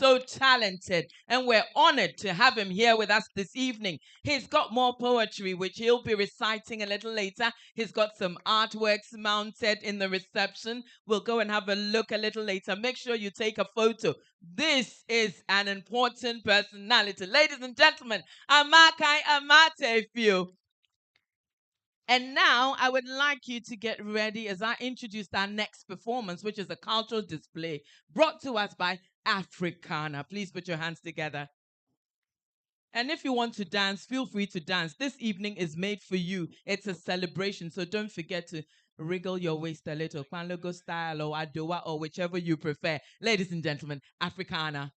so talented, and we're honored to have him here with us this evening. He's got more poetry, which he'll be reciting a little later. He's got some artworks mounted in the reception. We'll go and have a look a little later. Make sure you take a photo. This is an important personality. Ladies and gentlemen, Amakai Amatefio. And now I would like you to get ready as I introduce our next performance, which is a cultural display brought to us by Africana. Please put your hands together. And if you want to dance, feel free to dance. This evening is made for you. It's a celebration, so don't forget to wriggle your waist a little, Kwanlogo style or Adowa or whichever you prefer. Ladies and gentlemen, Africana.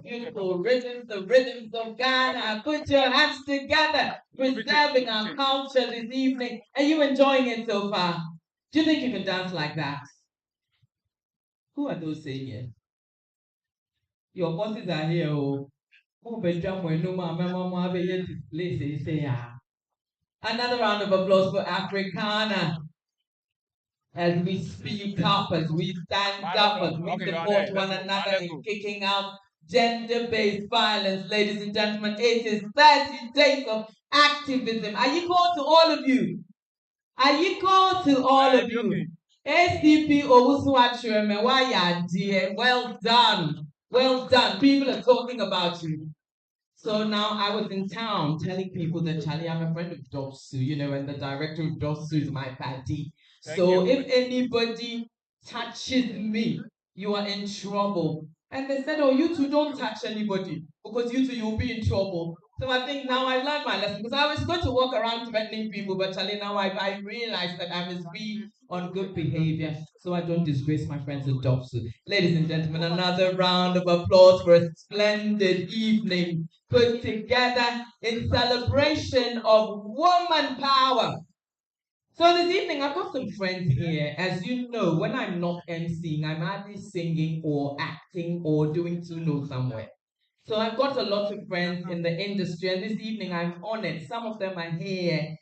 Beautiful rhythms, the rhythms of Ghana. Put your hands together, preserving our culture this evening. Are you enjoying it so far? Do you think you can dance like that? Who are those saying it? Your bosses are here. Oh, another round of applause for Africana. As we speak up, as we stand up, as we support one another in kicking out gender-based violence. Ladies and gentlemen, it is 30 days of activism. Are you called to all of you? Are you called to all of you? ACP Owusuachireme, dear. Well done. Well done. People are talking about you. So now I was in town telling people that Charlie, I'm a friend of Dosu, and the director of Dosu is my patty. So if anybody touches me, you are in trouble. And they said, oh, you two don't touch anybody because you two, you'll be in trouble. So I think now I learned my lesson because I was going to walk around threatening people, but Charlie, now I realized that I must be on good behavior so I don't disgrace my friends in Dosu. Ladies and gentlemen, another round of applause for a splendid evening put together in celebration of woman power. So this evening, I've got some friends here. As you know, when I'm not emceeing, I'm either singing or acting or doing tuno somewhere. So I've got a lot of friends in the industry, and this evening I'm honored. Some of them are here.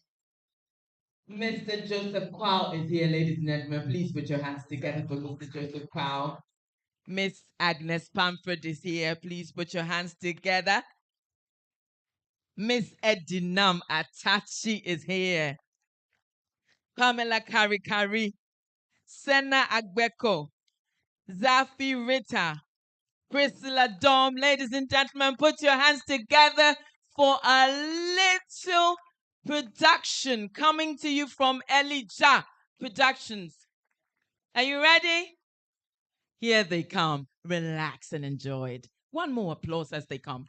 Mr. Joseph Kwao is here, ladies and gentlemen. Please put your hands together for Mr. Joseph Kwao. Miss Agnes Pamford is here. Please put your hands together. Miss Edinam Atachi is here. Pamela Karikari, Senna Agbeko, Zafi Rita, Priscilla Dom. Ladies and gentlemen, put your hands together for a little production coming to you from Elijah Productions. Are you ready? Here they come. Relax and enjoy it. One more applause as they come.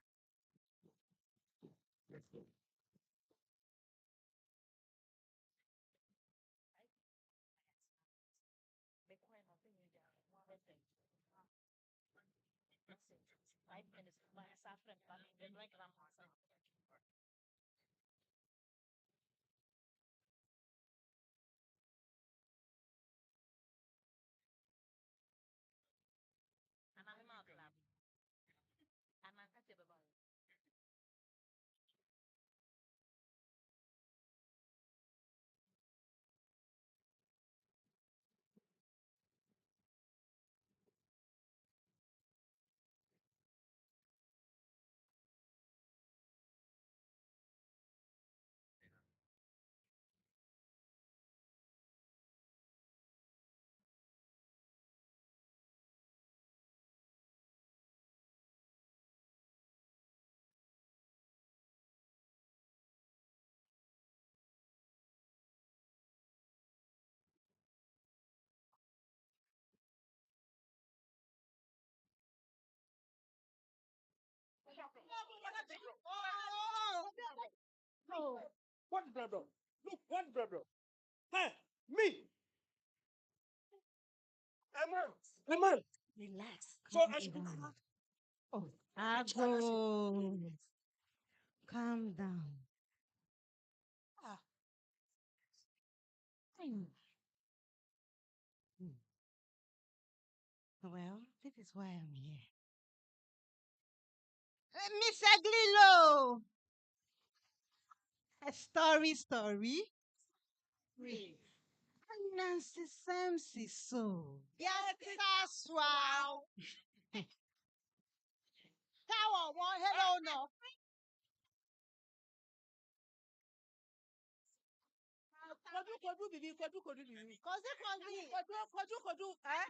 What brother? Look, what brother? Hey, me. Amen. Relax. So Calm I should down. Oh, Ago. Calm down. Ah. Hmm. Hmm. Well, this is why I'm here. Mr. Glilo! A story. Nancy Samsi so. Yes, that's wow. Tower one, hello no. Kodu bibi. Kodu. Eh?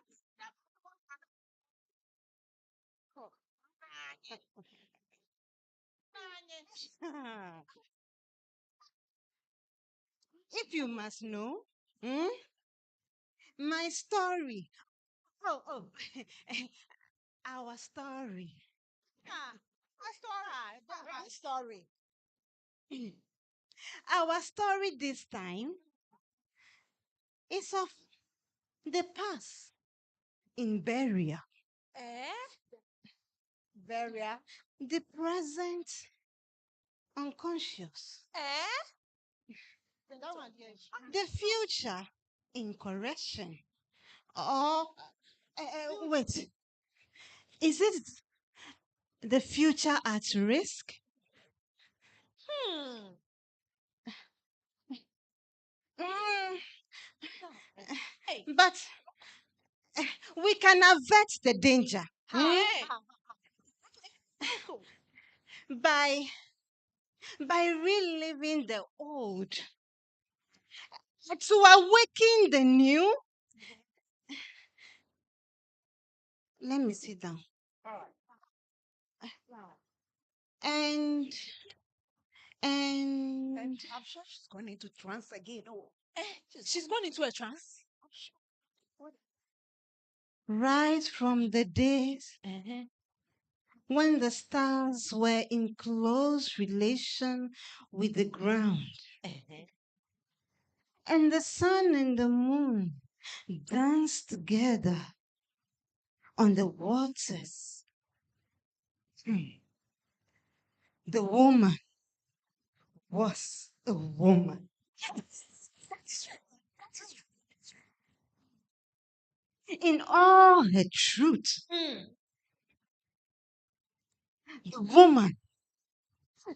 If you must know, hmm, my story. Oh, our story. Ah, a story. Our story this time is of the past in Beria, Eh? Beria. the present unconscious, Eh? That one there. the future in correction. Or, wait, is it the future at risk? Hmm. Mm, Hey. but we can avert the danger Hey. by reliving the old to awaken the new. Let me sit down. And I'm sure she's gone into trance again. Oh. She's gone into a trance. right from the days when the stars were in close relation with the ground, and the sun and the moon danced together on the waters. The woman was a woman. In all her truth, the woman,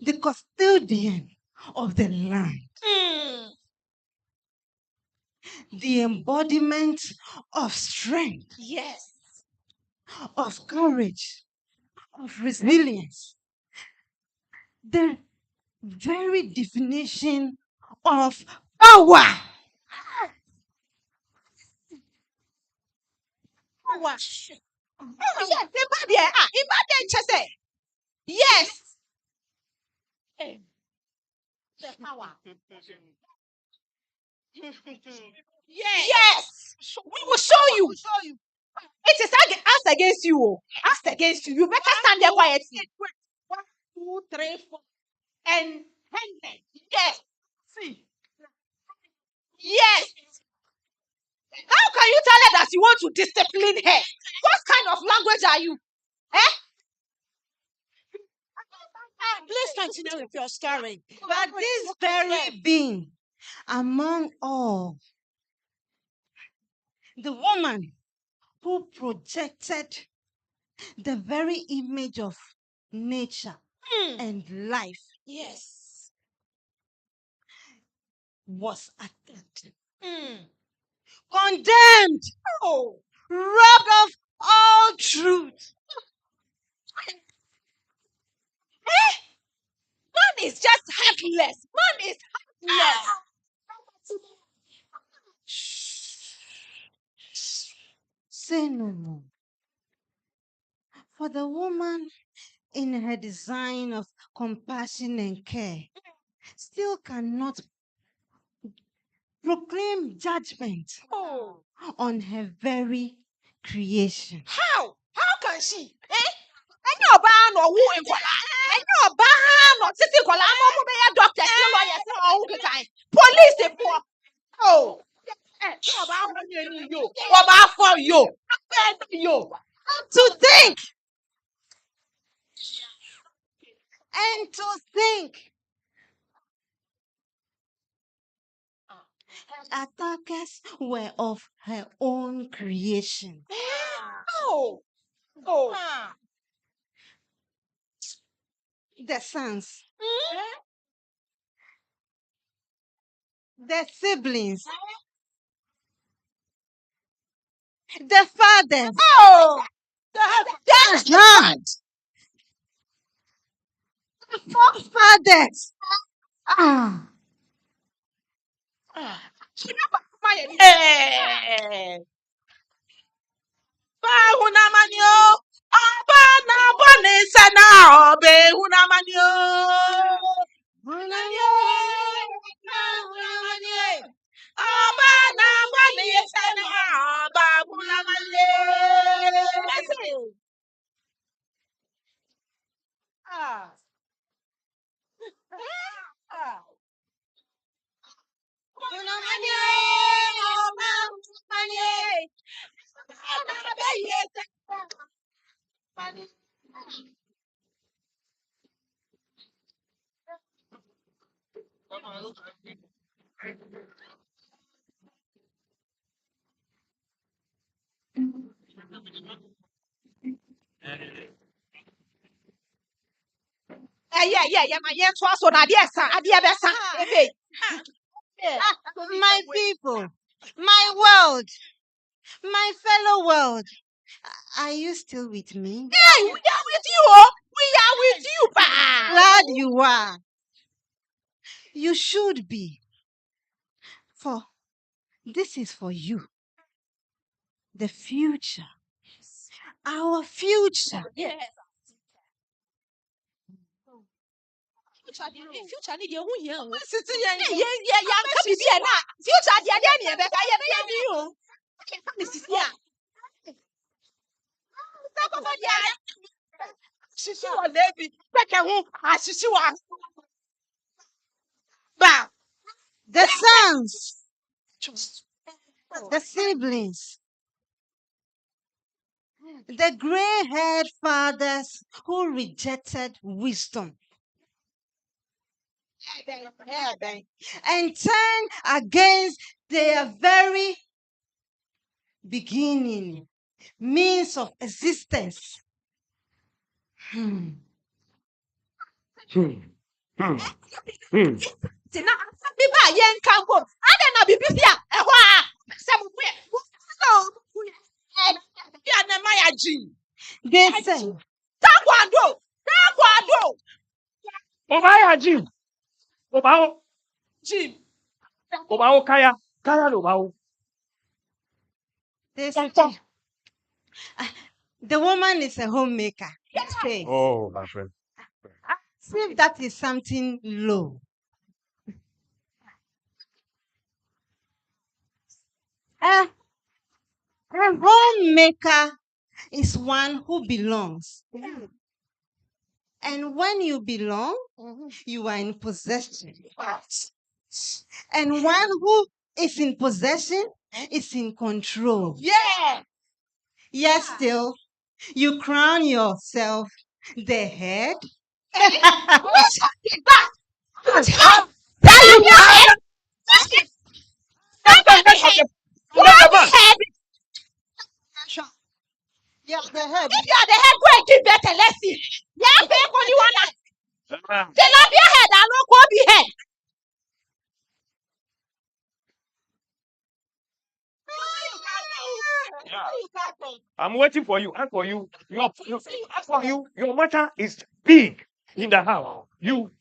the custodian of the land, the embodiment of strength, Yes. of courage, of resilience, the very definition of power. Power. Oh, yes. Imagine. Imagine, Chese. Yes. Eh, the power. Yes. We will show you. It is us against you. Us against you. You better stand there quietly. 1, 2, 3, 4, and 100. Yes. See. Yes. How can you tell her that you want to discipline her? What kind of language are you? Eh? Please continue with your story. But this very being among all, the woman who projected the very image of nature and life, Yes. was attacked, Mm. condemned, Oh. robbed of all truth. Man is just heartless. Man is heartless. Say no more. For the woman, in her design of compassion and care, still cannot proclaim judgment Oh. on her very creation. How? How can she? Any ọbaa na ọwụ nkwala. Any ọbaa na ọtịtị nkwala ama ọmụ bɛyɛ doctor si lawyer si ọwụ kịta. Police fọ. Oh. Ọbaa afọ ni eni yo. Ọbaa afọ yo. Yo. To think and to think. Her attackers were of her own creation. Oh. Oh. The sons, the siblings, the fathers, Oh. the sons, the forefathers. Bahunamanyo, abana bonesana obe hunamanyo. Abana bonesana oba hunamanyo. My people, my world, my fellow world, are you still with me? Hey, we are with you. Oh. We are with you, pa. Glad you are. You should be. For this is for you. The future. Our future. Yes. Future ni deɛ ho hia o. Sisi yɛn anka bibi ɛ na future deɛ deɛ ne yɛbɛka yɛbɛyɛ bi o. Ne sisi a. Sakɔfɔ deɛ sisi wɔ lebi pɛkɛ ho asisi wɔ ba. The sons, the siblings, the gray-haired fathers who rejected wisdom and turned against their very beginning, means of existence. Tina bibi a yɛn ka mbom ada na bibi si a ɛhɔ a sɛ mo bue bi a na ma ya gyi. They said, Takwado. Obaya Jim. Obao. Jim. Obao Kaya. Kaya Obao. they said, "Ah, the woman is a homemaker." Say, Oh, my friend. See if that is something low. A homemaker is one who belongs. And when you belong, you are in possession. And one who is in possession is in control. Yeah. Yet still, you crown yourself the head. Which is that? That you head? Head. Yeah, the head. If you are the head, go and give birth and let's see. Yeah, pay for the one. The love your head, I don't go be head. I'm waiting for you. And for you. As for you, your matter is big in the house. You.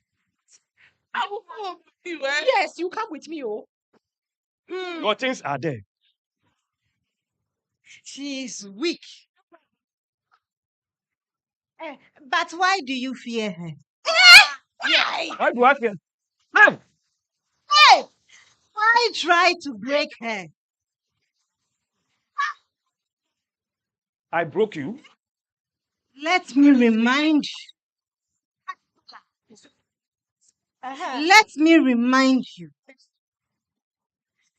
I will come with you, eh? Yes, you come with me, oh. Your things are there. She is weak. But why do you fear her? Yeah. Why do I fear? Ma'am, Hey, Why try to break her? I broke you. Let me remind you. Let me remind you.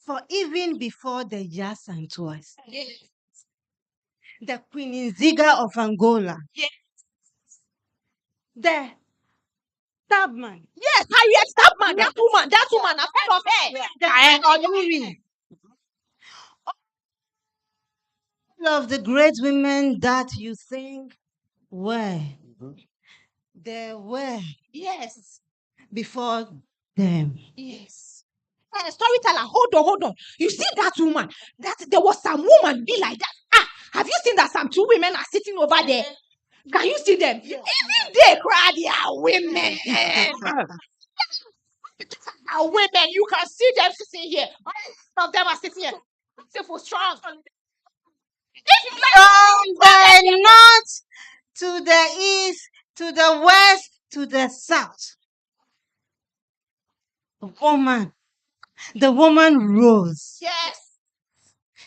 For even before the Yasantuas, the Queen Nziga of Angola, Yes. the Stabman, yes, Harriet Stabman, that woman, I've heard of her. the Onuri, all of the great women that you think were, there were Yes, before them. yes. Storyteller, hold on. You see that woman? That there was some woman be like that. Ah, have you seen that some two women are sitting over there? Can you see them? Even they cry, they are women. Are women. You can see them sitting here. All of them are sitting here. Beautiful, strong. If you like, From the north to the east, to the west, to the south. The woman rose. yes.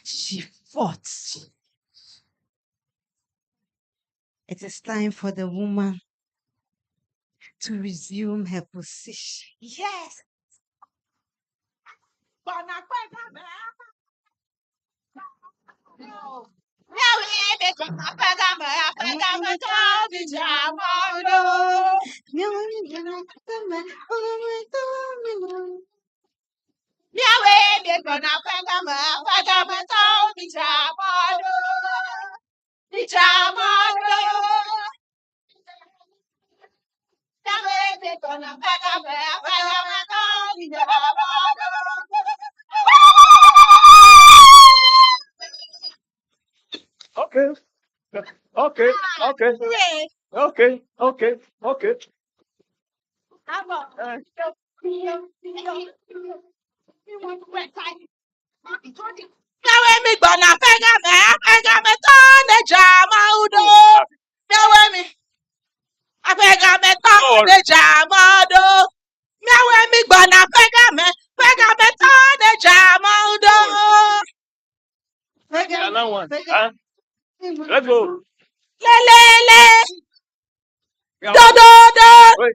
She fought. It is time for the woman to resume her position. Yes. Okay. Okay. Another one. Huh? Let's go. Yeah. Wait,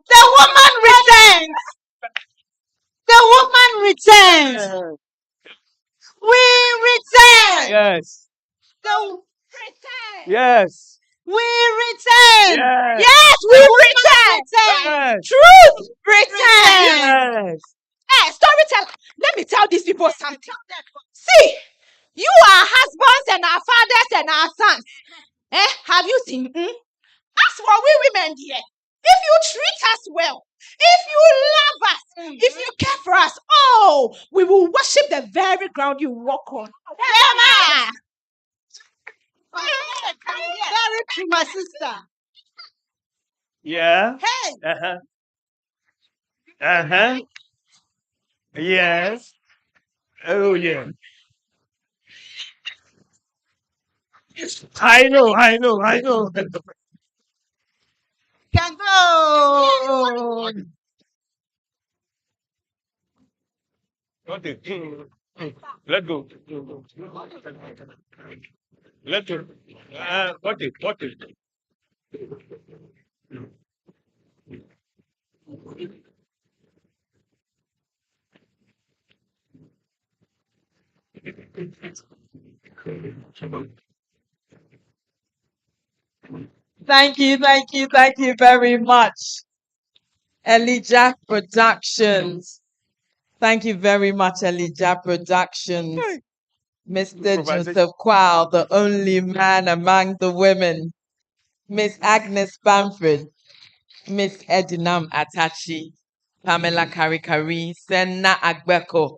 The woman returns. The woman returns. We return. Yes. Yes. We return. Yes. Yes, we return. Yes. Truth return. Yes. Hey, storyteller, let me tell these people something. See, you are husbands and our fathers and our sons. Have you seen? As for we women, dear, if you treat us well, if you love us, if you care for us, oh, we will worship the very ground you walk on. Yeah, very true, my sister. Yeah. Hey, Uh-huh. Uh-huh. Yes. Oh, yeah. I know. can go. Got it. Let go. Let go. Got it. Thank you very much, Elijah Productions. Thank you very much, Elijah Productions. Mr. Improvisation. Joseph Qual, the only man among the women. Miss Agnes Bamford, Miss Edinam Atachi, Pamela Karikari, Senna Agbeko,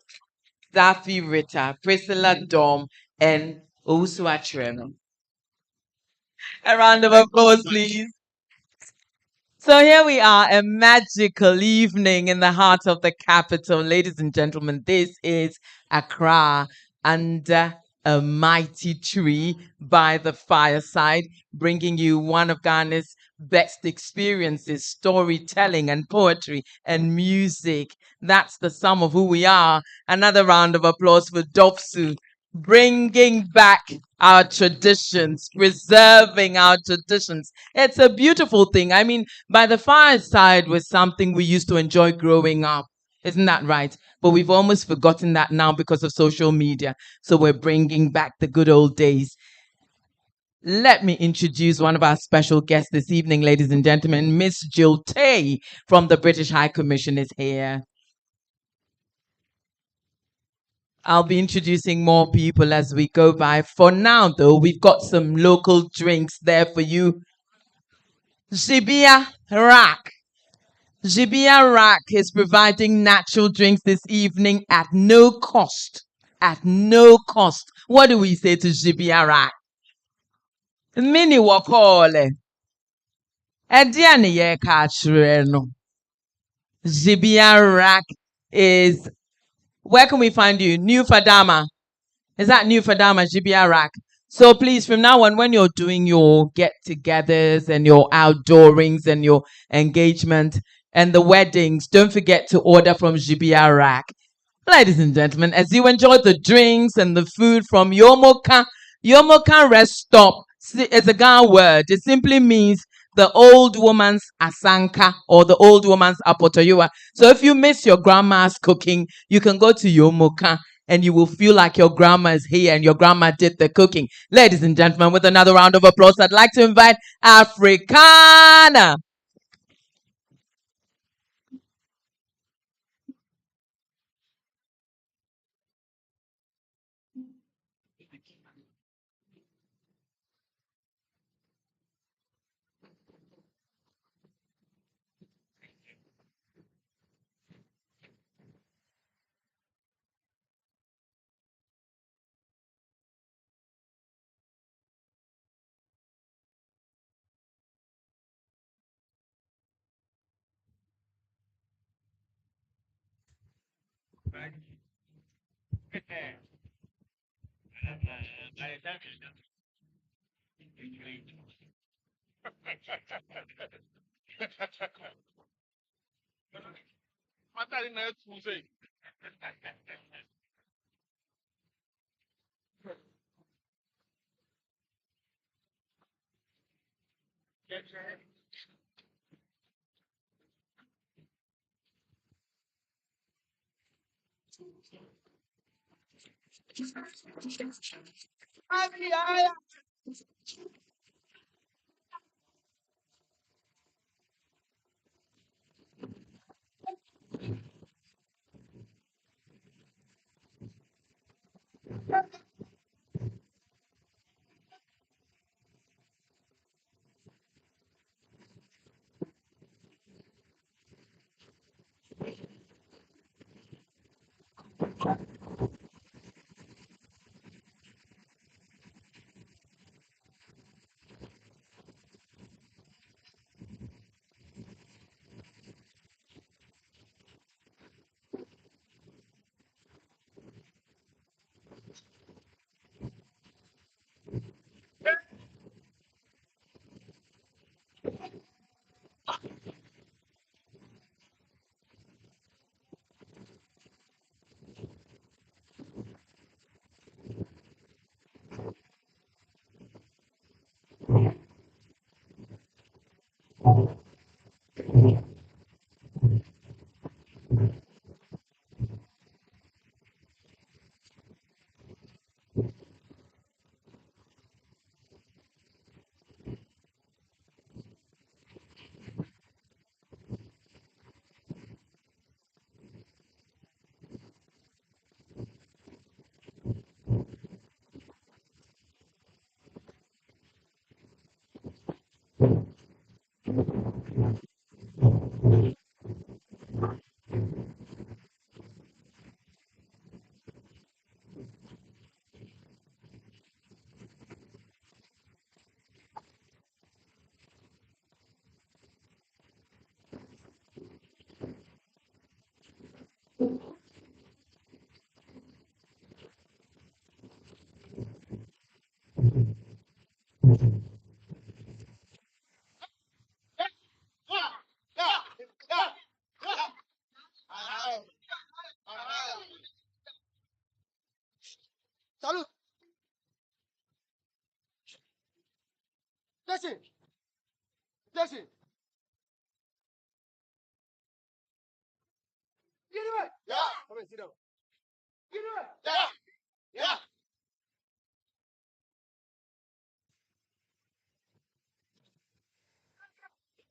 Zafi Rita, Priscilla Dom, and Owusu Atrem. A round of applause, please. So here we are, a magical evening in the heart of the capital. Ladies and gentlemen, this is Accra under a mighty tree by the fireside, bringing you one of Ghana's best experiences, storytelling and poetry and music. That's the sum of who we are. Another round of applause for Dopsu, bringing back our traditions, preserving our traditions. It's a beautiful thing. I mean, by the fireside was something we used to enjoy growing up. Isn't that right? But we've almost forgotten that now because of social media. So we're bringing back the good old days. Let me introduce one of our special guests this evening, ladies and gentlemen. Miss Jill Tay from the British High Commission is here. I'll be introducing more people as we go by. For now, though, we've got some local drinks there for you. Zibia Rack. Zibia Rack is providing natural drinks this evening at no cost. At no cost. What do we say to Zibia Rack? Mini wakole. Ediane ye kachre no. Zibia Rack is, where can we find you? New Fadama. Is that New Fadama, Zibia Rack? So please, from now on, when you're doing your get-togethers and your outdoorings and your engagement and the weddings, don't forget to order from Zibia Rack. Ladies and gentlemen, as you enjoy the drinks and the food from Yomoka rest stop is a Ghana word. It simply means the old woman's asanka or the old woman's apotoyua. So if you miss your grandma's cooking, you can go to Yomoka and you will feel like your grandma is here and your grandma did the cooking. Ladies and gentlemen, with another round of applause, I'd like to invite Africana. Jason. Jason. Get away. Yeah. Come and sit down. Get away. Yeah. Yeah.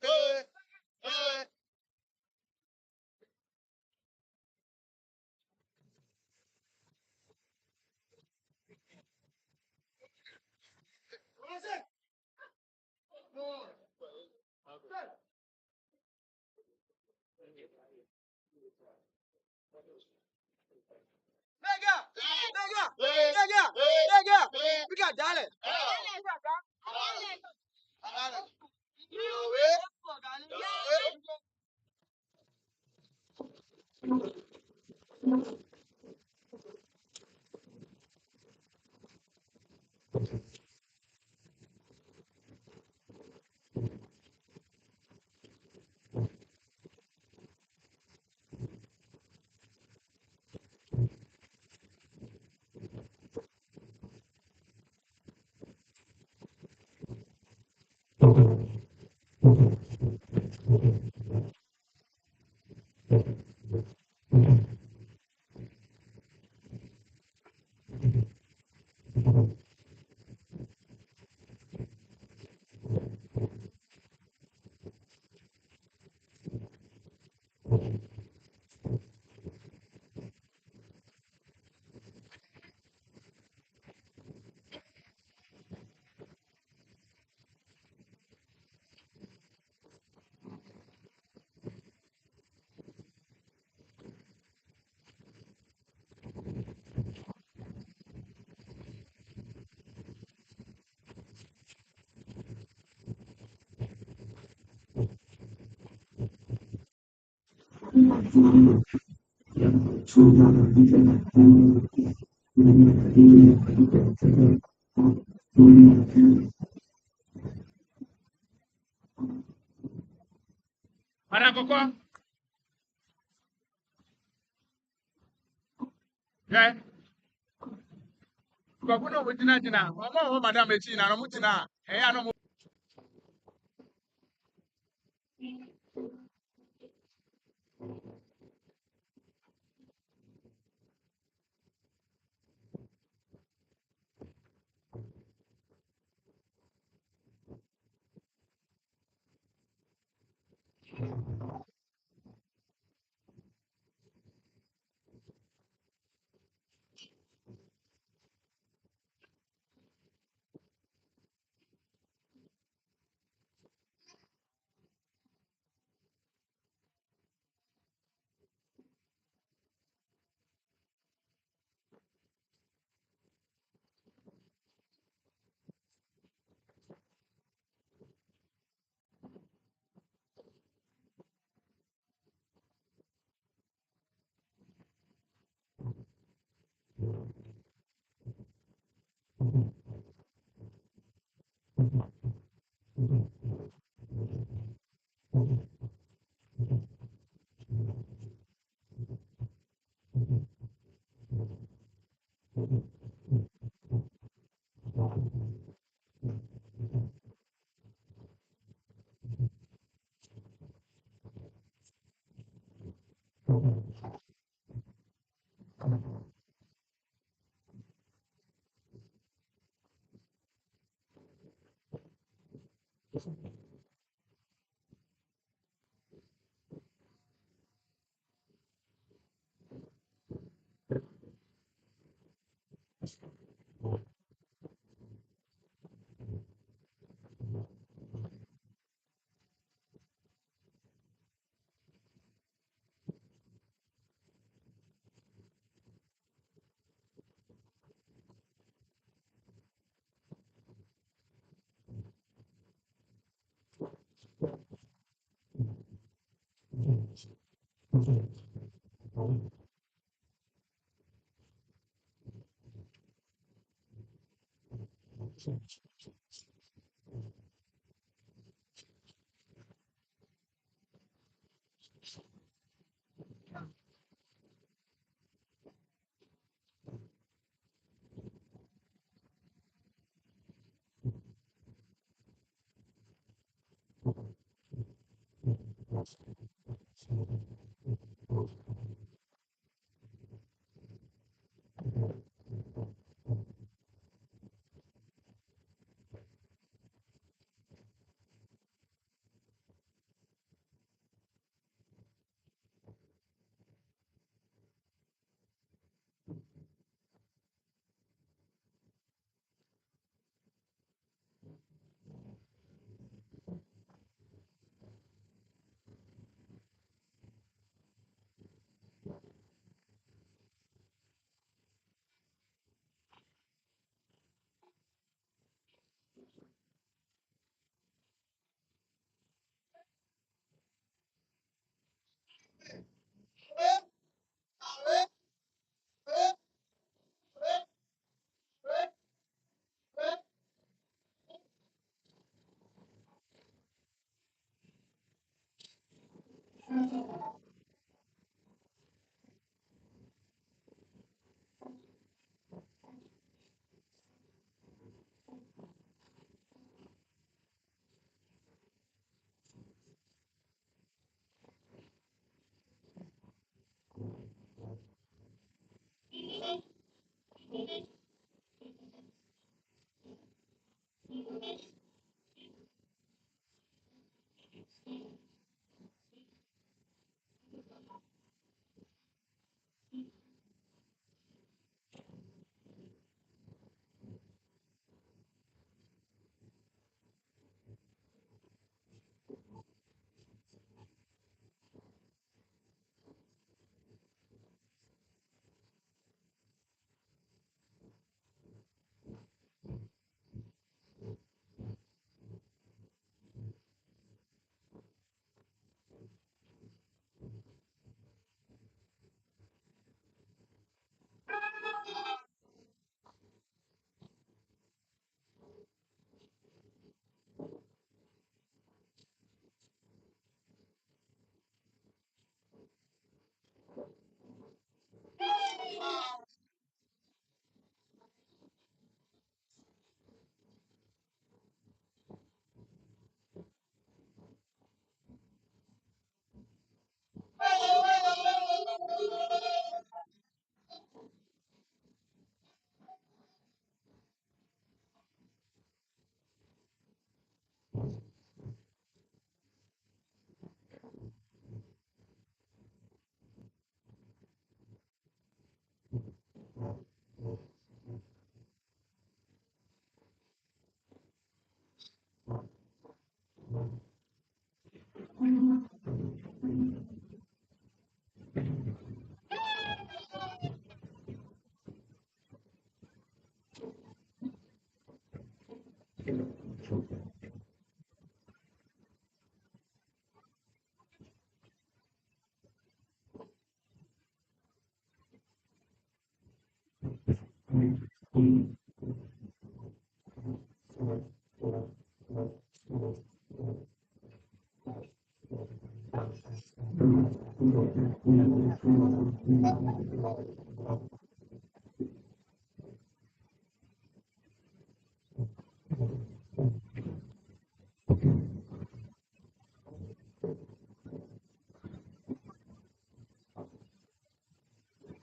Hey. Hey. What's it? Mega! Mega! Mega! Mega! We got darling. Madam Koko. Yeah. Koko no mutina tina. Omo madam echi na no mutina. Eh no.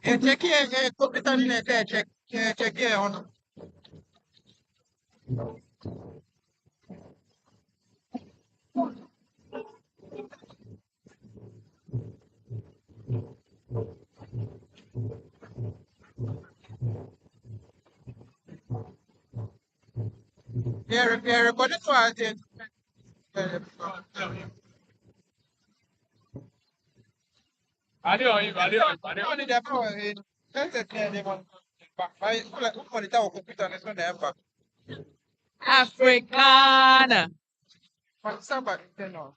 Check here, computer in there, check here on. Yeah, recording to I did. Only the power in. That's it, yeah, they want. By monitor computer, that's what they have. Africana. But somebody, you know.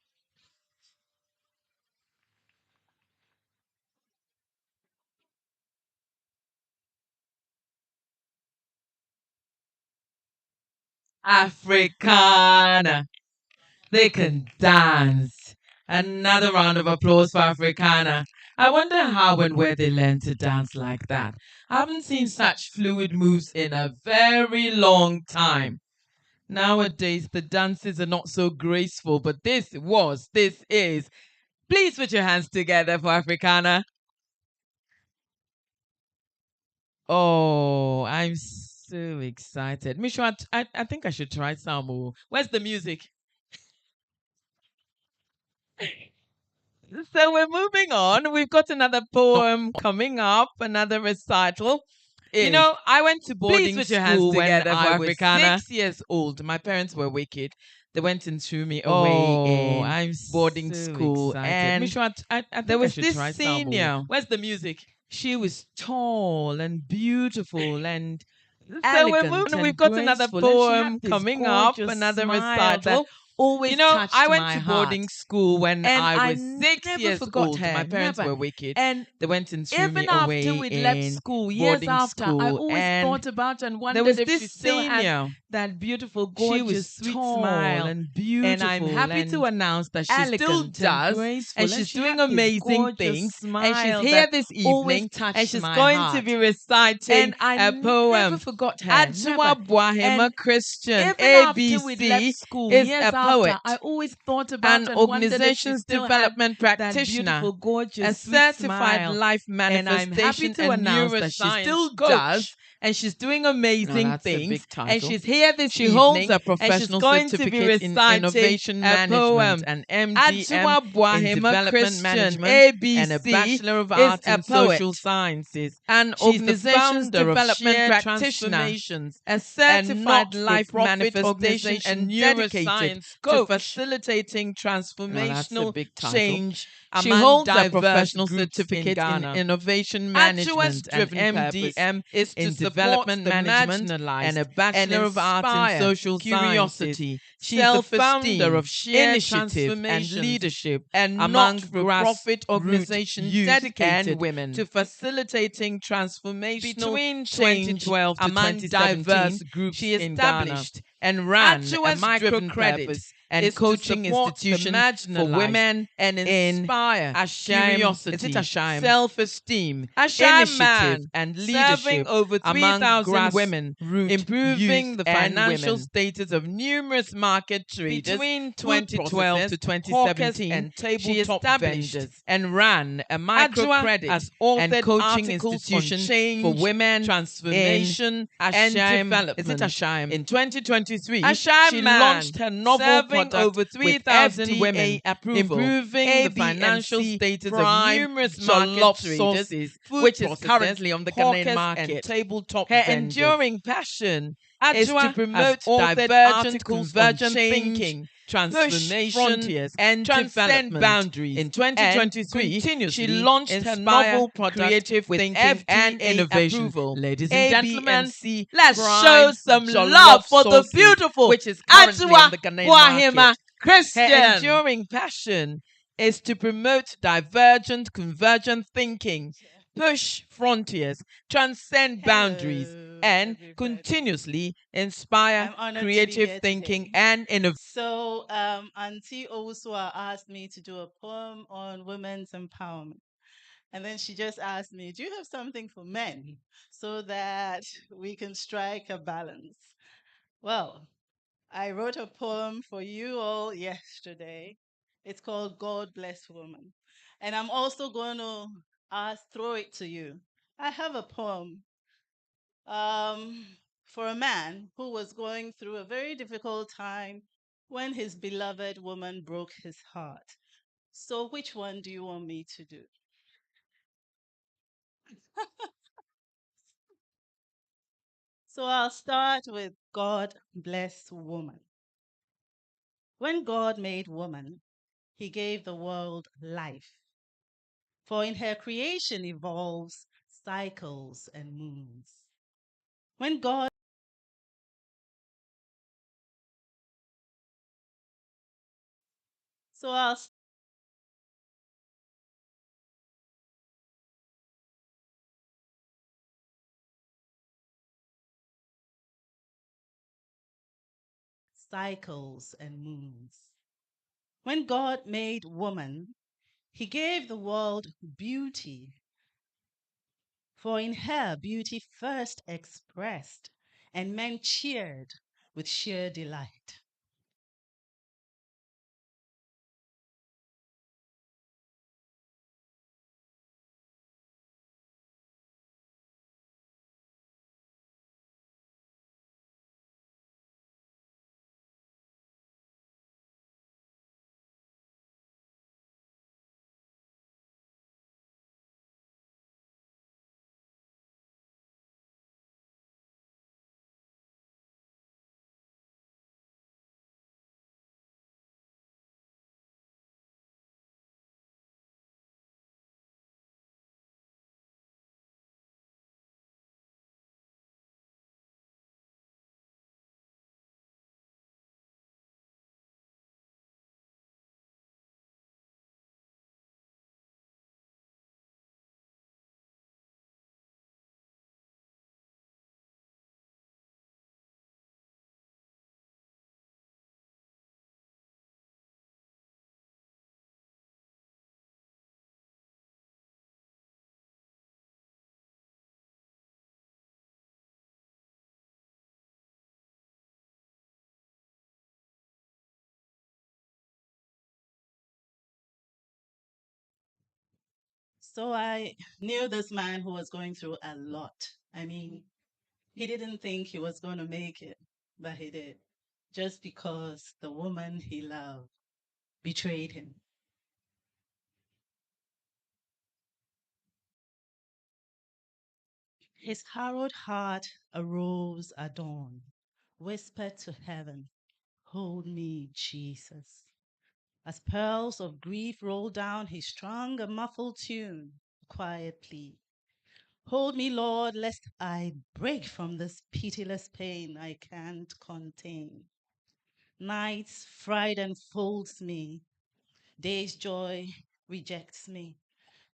Africana. They can dance. Another round of applause for Africana. I wonder how and where they learned to dance like that. I haven't seen such fluid moves in a very long time. Nowadays, the dances are not so graceful, but this is Please put your hands together for Africana. Oh, I'm so excited. Mishu, I think I should try some more. Where's the music? So we're moving on. We've got another poem coming up, another recital. You know, I went to boarding put your hands school when together for I was Africana. 6 years old. My parents were wicked. They went and threw me away in I'm boarding so school. excited. And Mishu, I there think was I should this try some more. senior. Where's the music? She was tall and beautiful and So elegant we've and got another graceful, and she had poem this coming up, gorgeous another smile that recital. Always you know, touched I went my to heart. boarding school when And I was I 6 never years forgot old. her, My parents never. were wicked. And They went and threw me even after away we'd left in school, years boarding after, I school. always And thought about and there wondered was if this she still had senior. that beautiful, She gorgeous, was sweet tall smile. and beautiful. And I'm happy to and announce that she elegant still and does, graceful, and and she's she doing had this amazing gorgeous things. smile And she's that here this always evening, touched and she's my going heart. to be reciting And I a never poem. forgot her. Ajua Never. Boahema And Christian, even after ABC, we'd left school, is years a poet, after, I always thought about an and wondered if she organization's still had development that practitioner, beautiful, gorgeous, a sweet certified smile. life And I'm happy manifestation to and announce that she neuroscience still coach. does, And she's doing No, amazing that's a things. big And title. she's here this She evening. holds a And she's professional going to be certificate in reciting innovation a management poem. and MDM Ajua in Boahema development Christian, management ABC, and a Bachelor of is Arts a in poet, Social Sciences. an She's the organization's founder of development Share practitioner, Transformations, a a certified life not-for-profit manifestation organization and dedicated neuroscience to coach. facilitating Now, that's a transformational big title. change. She Among holds a diverse professional groups in certificate in Ghana. innovation Ajua's management and driven purpose MDM is to in support development the management marginalized and a Bachelor of Arts in inspire Social Sciences. curiosity, She's the founder self-esteem, of Share initiative, and Transformations, leadership a among not-for-profit grassroots organization youth dedicated and women to facilitating transformational between change 2012 to among 2017. diverse groups She in Ghana. established and ran a Ajua's driven microcredit purpose and is to coaching support the institution for marginalized women and in inspire curiosity, is it Ashime? self-esteem, Ashime initiative, man, and serving leadership over among 3,000 women, grassroots improving youth the and financial women. status of numerous market traders Between food 2012 to processors, hawkers, 2017, and she tabletop established vendors. and ran a Ajua microcredit has and authored coaching articles institution on change, for women transformation, and Ashime. development. Is it Ashime? In 2023, Ashime she man, launched her novel serving product over with 3,000 FDA women, approval, improving the financial ABMC status of prime numerous jollof market traders, sauces, food which is processors, currently on the hawkers, Ghanaian and market. tabletop Her vendors. enduring passion is to Ajua has promote authored divergent, articles on convergent change, thinking, push transformation, frontiers, and transcend development. boundaries. In 2023, she continuously launched her inspire novel product creative with thinking FDA and innovation. approval. Ladies and gentlemen, ABMC let's prime show some jollof love for the sauces, beautiful which is currently on Ajua the Ghanaian Boahema market. Her Christian. enduring passion is to promote divergent, convergent thinking, push frontiers, transcend boundaries, and everybody. continuously inspire I'm honored to be creative here thinking today. and innovation. So, Auntie Owusua asked me to do a poem on women's empowerment. And then she just asked me, do you have something for men so that we can strike a balance? Well, I wrote a poem for you all yesterday. It's called God Bless Woman. And I'm also going to throw it to you. I have a poem for a man who was going through a very difficult time when his beloved woman broke his heart. So, which one do you want me to do? So, I'll start with God Bless Woman. When God made woman, he gave the world life. For in her creation evolves cycles and moons. When God So I'll cycles and moons. When God made woman, he gave the world beauty. For in her beauty first expressed, and men cheered with sheer delight. So I knew this man who was going through a lot. I mean, he didn't think he was going to make it, but he did. Just because the woman he loved betrayed him. His harrowed heart arose at dawn, whispered to heaven, "Hold me, Jesus." As pearls of grief rolled down, he strung a muffled tune, a quiet plea. "Hold me, Lord, lest I break from this pitiless pain I can't contain. Night's fright enfolds me, day's joy rejects me.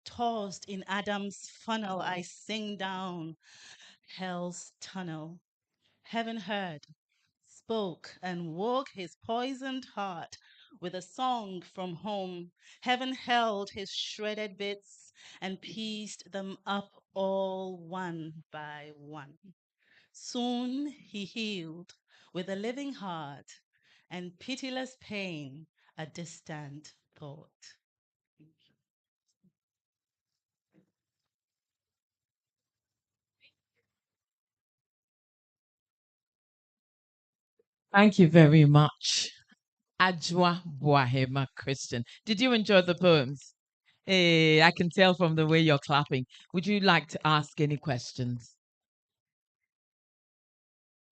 Tossed in Adam's funnel, I sink down hell's tunnel. Heaven heard, spoke, and woke his poisoned heart with a song from home. Heaven held his shredded bits and pieced them up all one by one. Soon he healed with a living heart and pitiless pain, a distant thought. Thank you very much. Ajwa Boahema Christian. Did you enjoy the poems? Hey, I can tell from the way you're clapping. Would you like to ask any questions?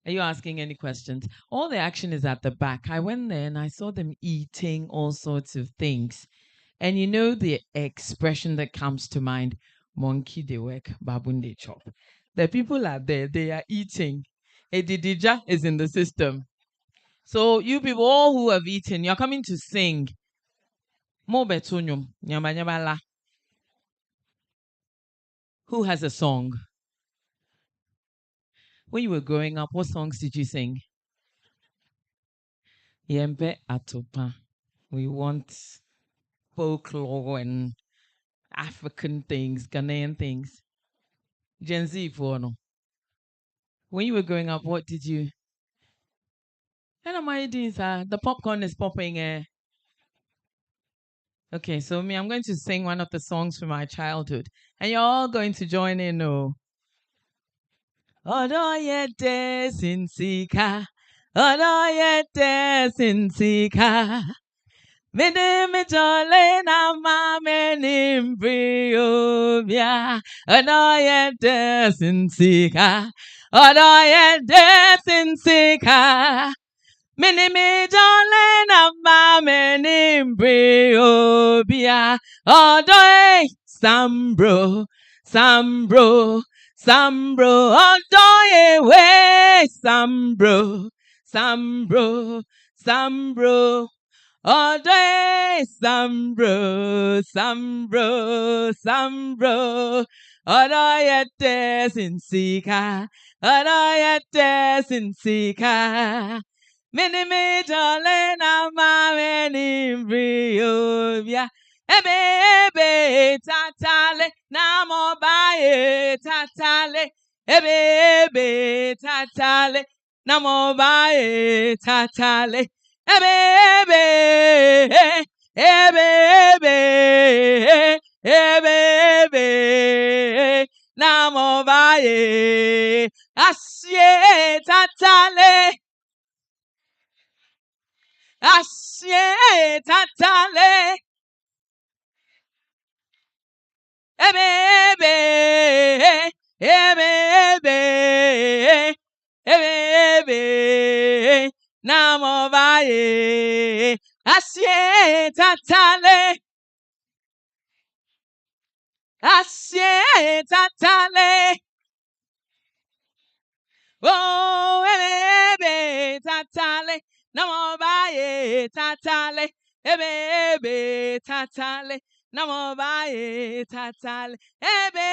Are you asking any questions? All the action is at the back. I went there and I saw them eating all sorts of things. And you know the expression that comes to mind, monkey they work, baboon they chop. The people are there, they are eating. Edidija is in the system. So you people all who have eaten, you're coming to sing. Mo betunyum, nyama nyama la. Who has a song? When you were growing up, what songs did you sing? Yembe atopa. We want folklore and African things, Ghanaian things. Gen Z for no. When you were growing up, what did you? And am I doing, sir? The popcorn is popping. Okay, so me, I'm going to sing one of the songs from my childhood, and you're all going to join in. Oh, Odoyete sinsika, Odoyete sinsika. Mene me jole na mame nimbriobia. Odoyete sinsika, Odoyete sinsika. Mene me jole na mame nimbriobia. Odoy Sambro, Sambro. Sambro, odoye we, Sambro, Sambro, Sambro, odoye, Sambro, Sambro, Sambro, odoye te sinsika, odoye te sinsika. Mini me jole na ma meni briobia. Ebe tatale na mo bae tatale. Ebe tatale na mo bae tatale. Ebe na mo bae asye tatale. Asye tatale. Ebebe, ebebe, ebebe, namobaye, asye tatale, asye tatale, oh, ebebe tatale, namobaye tatale, ebebe tatale. Namo bae tatale, ebe,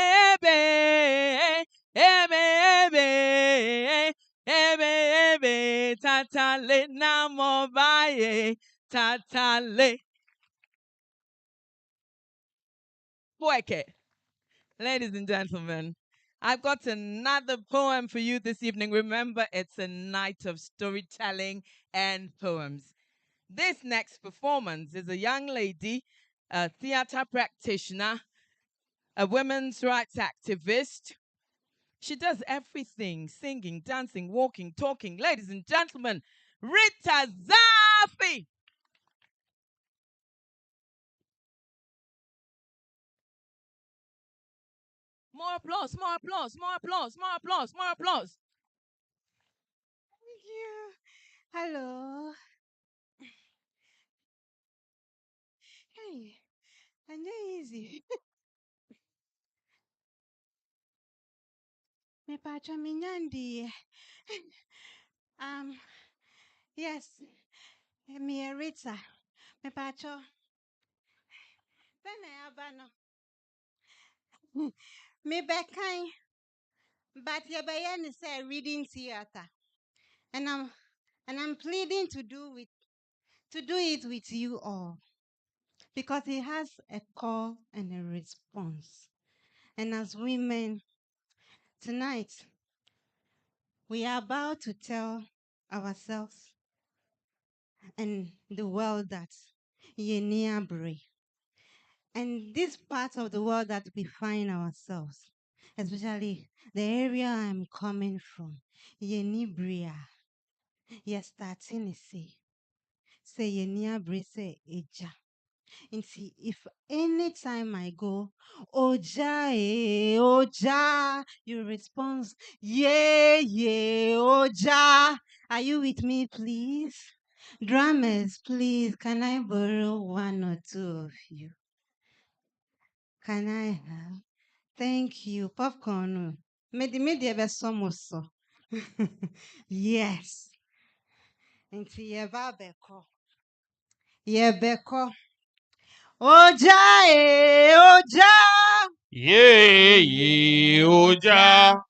tatale, namo bae tatale. Poeke. Ladies and gentlemen, I've got another poem for you this evening. Remember, it's a night of storytelling and poems. This next performance is a young lady, a theater practitioner, a women's rights activist. She does everything: singing, dancing, walking, talking. Ladies and gentlemen, Rita Zafi. More applause, more applause, more applause, more applause, more applause. Thank you. Hello. Hey, and easy. Me pacha minyandi. Um, yes, me Rita. Me pacha. Then I abano. Me bekai, but ye bayan say reading theater, and I'm pleading to do it with you all because it has a call and a response. And as women, tonight we are about to tell ourselves and the world that ye neabre. And this part of the world that we find ourselves, especially the area I'm coming from, Yenibria, yes, starting say Yeniabre, say Eja. And see, if anytime I go, Oja, Oja, you respond, yeah, yeah, Oja. Are you with me, please? Drummers, please, can I borrow one or two of you? Can I have? Thank you. Popcorn. Medi ebe somoso. Yes. Nti yeba beko. Yebeko. Oja oja. Ye oja.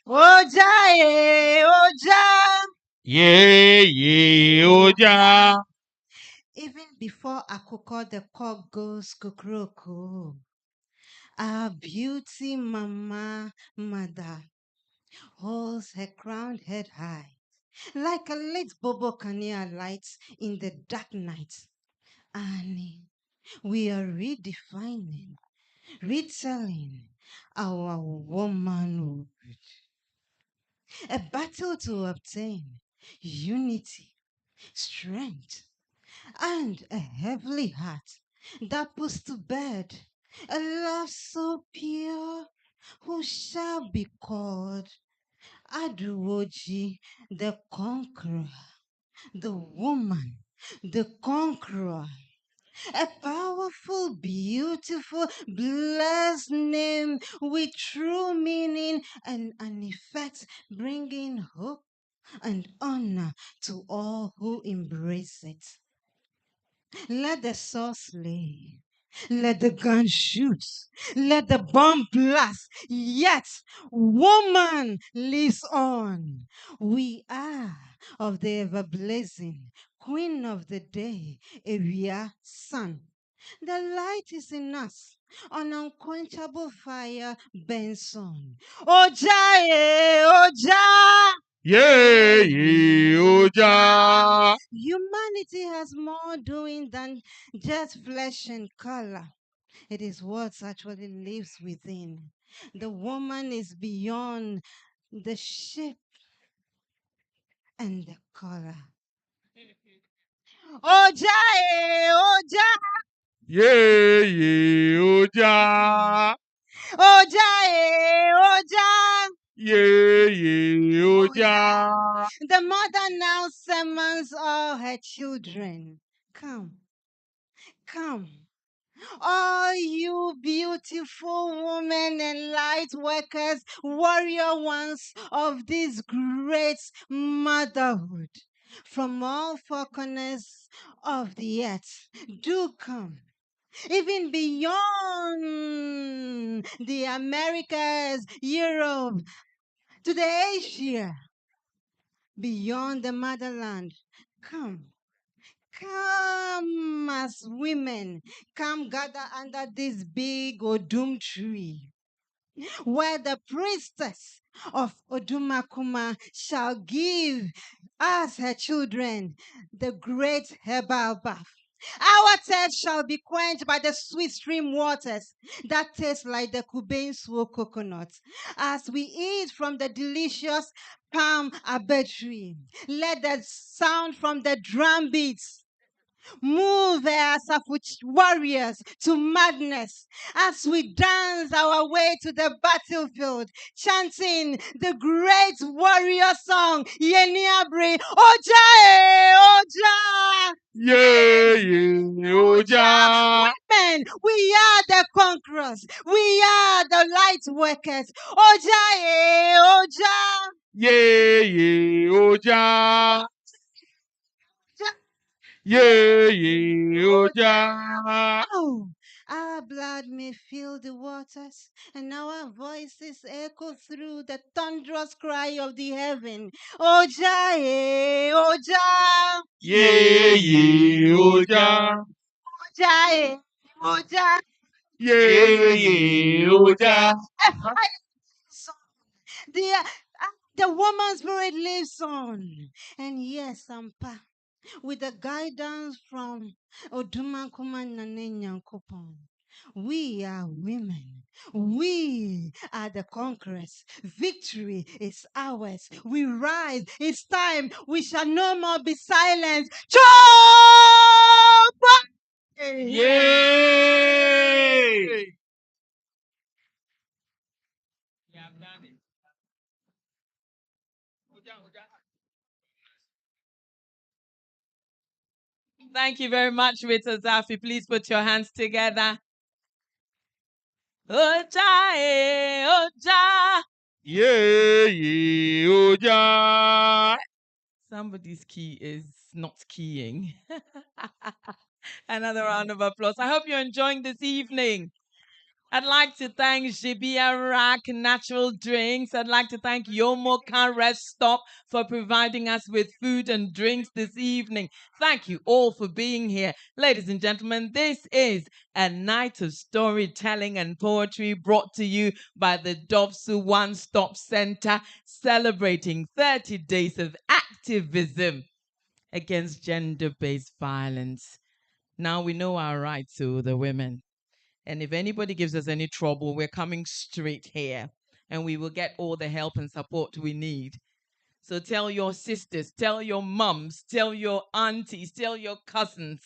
Oja oja. Ye oja. Even before Akoko the cock goes kukroko, our beauty mama mother holds her crowned head high, like a late Bobo Kania light in the dark night. Annie, we are redefining, retelling our womanhood. A battle to obtain unity, strength, and a heavenly heart that puts to bed a love so pure, who shall be called Aduoji, the conqueror, the woman, the conqueror. A powerful, beautiful, blessed name with true meaning and an effect, bringing hope and honor to all who embrace it. Let the sword slay. Let the gun shoot. Let the bomb blast. Yet, woman lives on. We are of the ever blazing queen of the day, Evia sun. The light is in us. On unquenchable fire, Benson. Oja, Oja. Ye oja. Humanity has more doing than just flesh and color. It is what actually lives within. The woman is beyond the shape and the color. Oja, oja, Ye oja. oja, oja. Ye oja. The mother now summons all her children. Come, come. All you beautiful women and light workers, warrior ones of this great motherhood, from all four corners of the earth, do come. Even beyond the Americas, Europe, to the Asia, beyond the motherland, come. Come as women, come gather under this big Odum tree, where the priestess of Odumakuma shall give us, her children, the great herbal bath. Our thirst shall be quenched by the sweet stream waters that taste like the Kubensuo coconut. As we eat from the delicious palm abed tree, let the sound from the drum beats move us warriors to madness as we dance our way to the battlefield, chanting the great warrior song, Yeniabre, Oja, Oja. Yeah, Oja. Women, we are the conquerors. We are the light workers. Oja, Oja. Yeah, Oja. Yeah, Oja. Oh, our blood may fill the waters, and our voices echo through the thunderous cry of the heaven. Oja, Oja, Yeah, Oja. Oja, Oja. Yeah, Oja. The, the woman spirit lives on. And yes, Sampa, with the guidance from Odumakuma Nane Nyankopon. We are women. We are the conquerors. Victory is ours. We rise. It's time. We shall no more be silent. Chop! Yay! Thank you very much, Rita Zafi. Please put your hands together. Oja, Oja. Yeah, Oja. Somebody's key is not keying. Another round of applause. I hope you're enjoying this evening. I'd like to thank Jibia Rack Natural Drinks. I'd like to thank Yomo Car Rest Stop for providing us with food and drinks this evening. Thank you all for being here. Ladies and gentlemen, this is a night of storytelling and poetry brought to you by the Dovsu One Stop Center, celebrating 30 days of activism against gender-based violence. Now we know our rights to the women. And if anybody gives us any trouble, we're coming straight here and we will get all the help and support we need. So tell your sisters, tell your mums, tell your aunties, tell your cousins.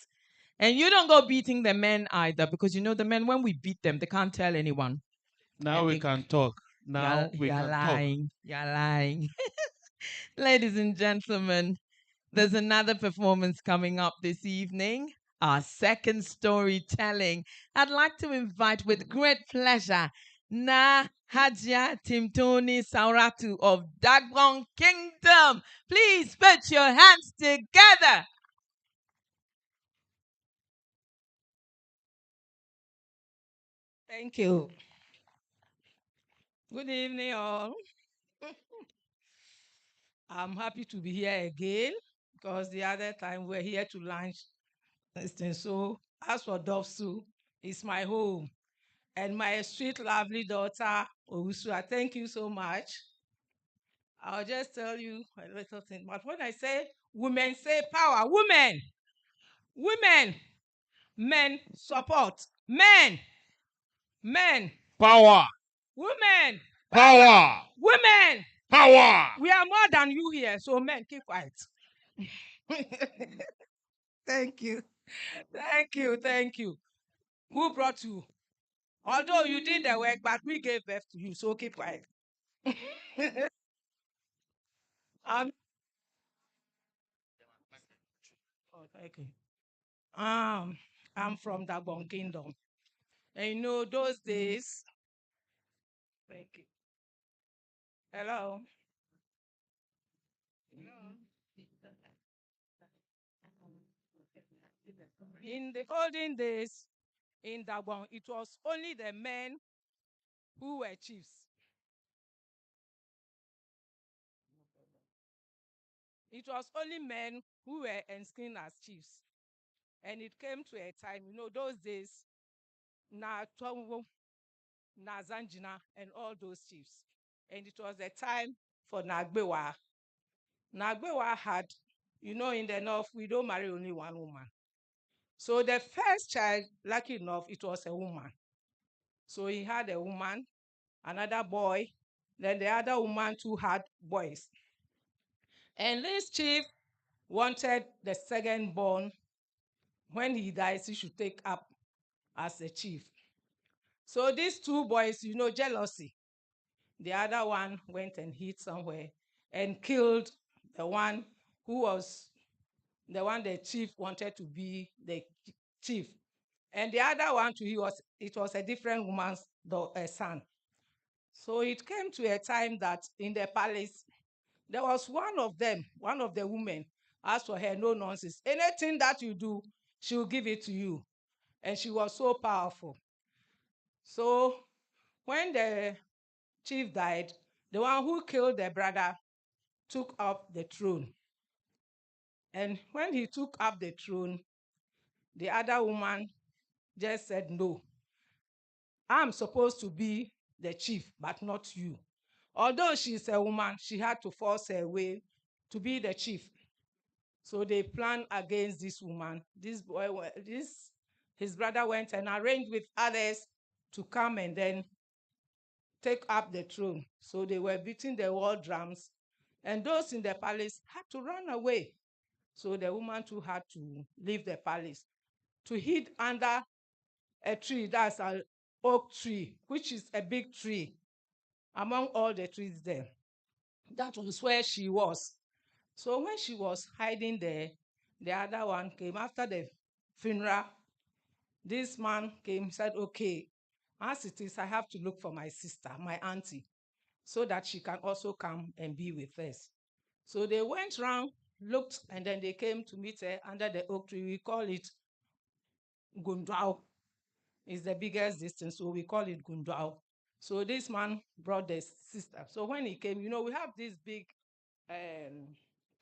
And you don't go beating the men either, because you know the men, when we beat them, they can't tell anyone. Now And we can talk. Now we you're can lying. You're lying. Ladies and gentlemen, there's another performance coming up this evening, our second storytelling. I'd like to invite with great pleasure Na Hajia Timtoni Sauratu of Dagbon Kingdom. Please put your hands together. Thank you. Good evening, all. I'm happy to be here again because the other time we were here to lunch. So, as for Dovsu, it's my home. And my sweet, lovely daughter, Owusua, thank you so much. I'll just tell you a little thing. But when I say women, say power. Women, women, men, support. Men, men, Power. women, Power. women. Power. We are more than you here, so men, keep quiet. Thank you. Thank you. Thank you. Who brought you? Although you did the work, but we gave birth to you, so keep quiet. um, oh, thank you. I'm from Dagbon Kingdom. And you know, those days, thank you. Hello. In the olden days in Dagbon, it was only the men who were chiefs. It was only men who were ensconced as chiefs. And it came to a time, you know, those days, Na Tongo, Na Zanjina, and all those chiefs. And it was a time for Nagbewa. Nagbewa had, you know, in the north, we don't marry only one woman. So the first child, lucky enough, it was a woman. So he had a woman, another boy, then the other woman too had boys. And this chief wanted the second born, when he dies, he should take up as a chief. So these two boys, jealousy. The other one went and hid somewhere and killed the one who was the one the chief wanted to be the chief. And the other one too, it was a different woman's son. So it came to a time that in the palace, there was one of the women, asked for her, no nonsense. Anything that you do, she will give it to you. And she was so powerful. So when the chief died, the one who killed the brother took up the throne. And when he took up the throne, the other woman just said, no, I'm supposed to be the chief, but not you. Although she's a woman, she had to force her way to be the chief. So they planned against this woman. His brother went and arranged with others to come and then take up the throne. So they were beating the war drums, and those in the palace had to run away. So the woman too had to leave the palace to hide under a tree, that's an oak tree, which is a big tree among all the trees there. That was where she was. So when she was hiding there, the other one came after the funeral. This man came, said, okay, as it is, I have to look for my sister, my auntie, so that she can also come and be with us. So they went round, looked, and then they came to meet her under the oak tree. We call it Gundwao. It's the biggest distance, so we call it Gundwao. So this man brought the sister. So when he came, we have these big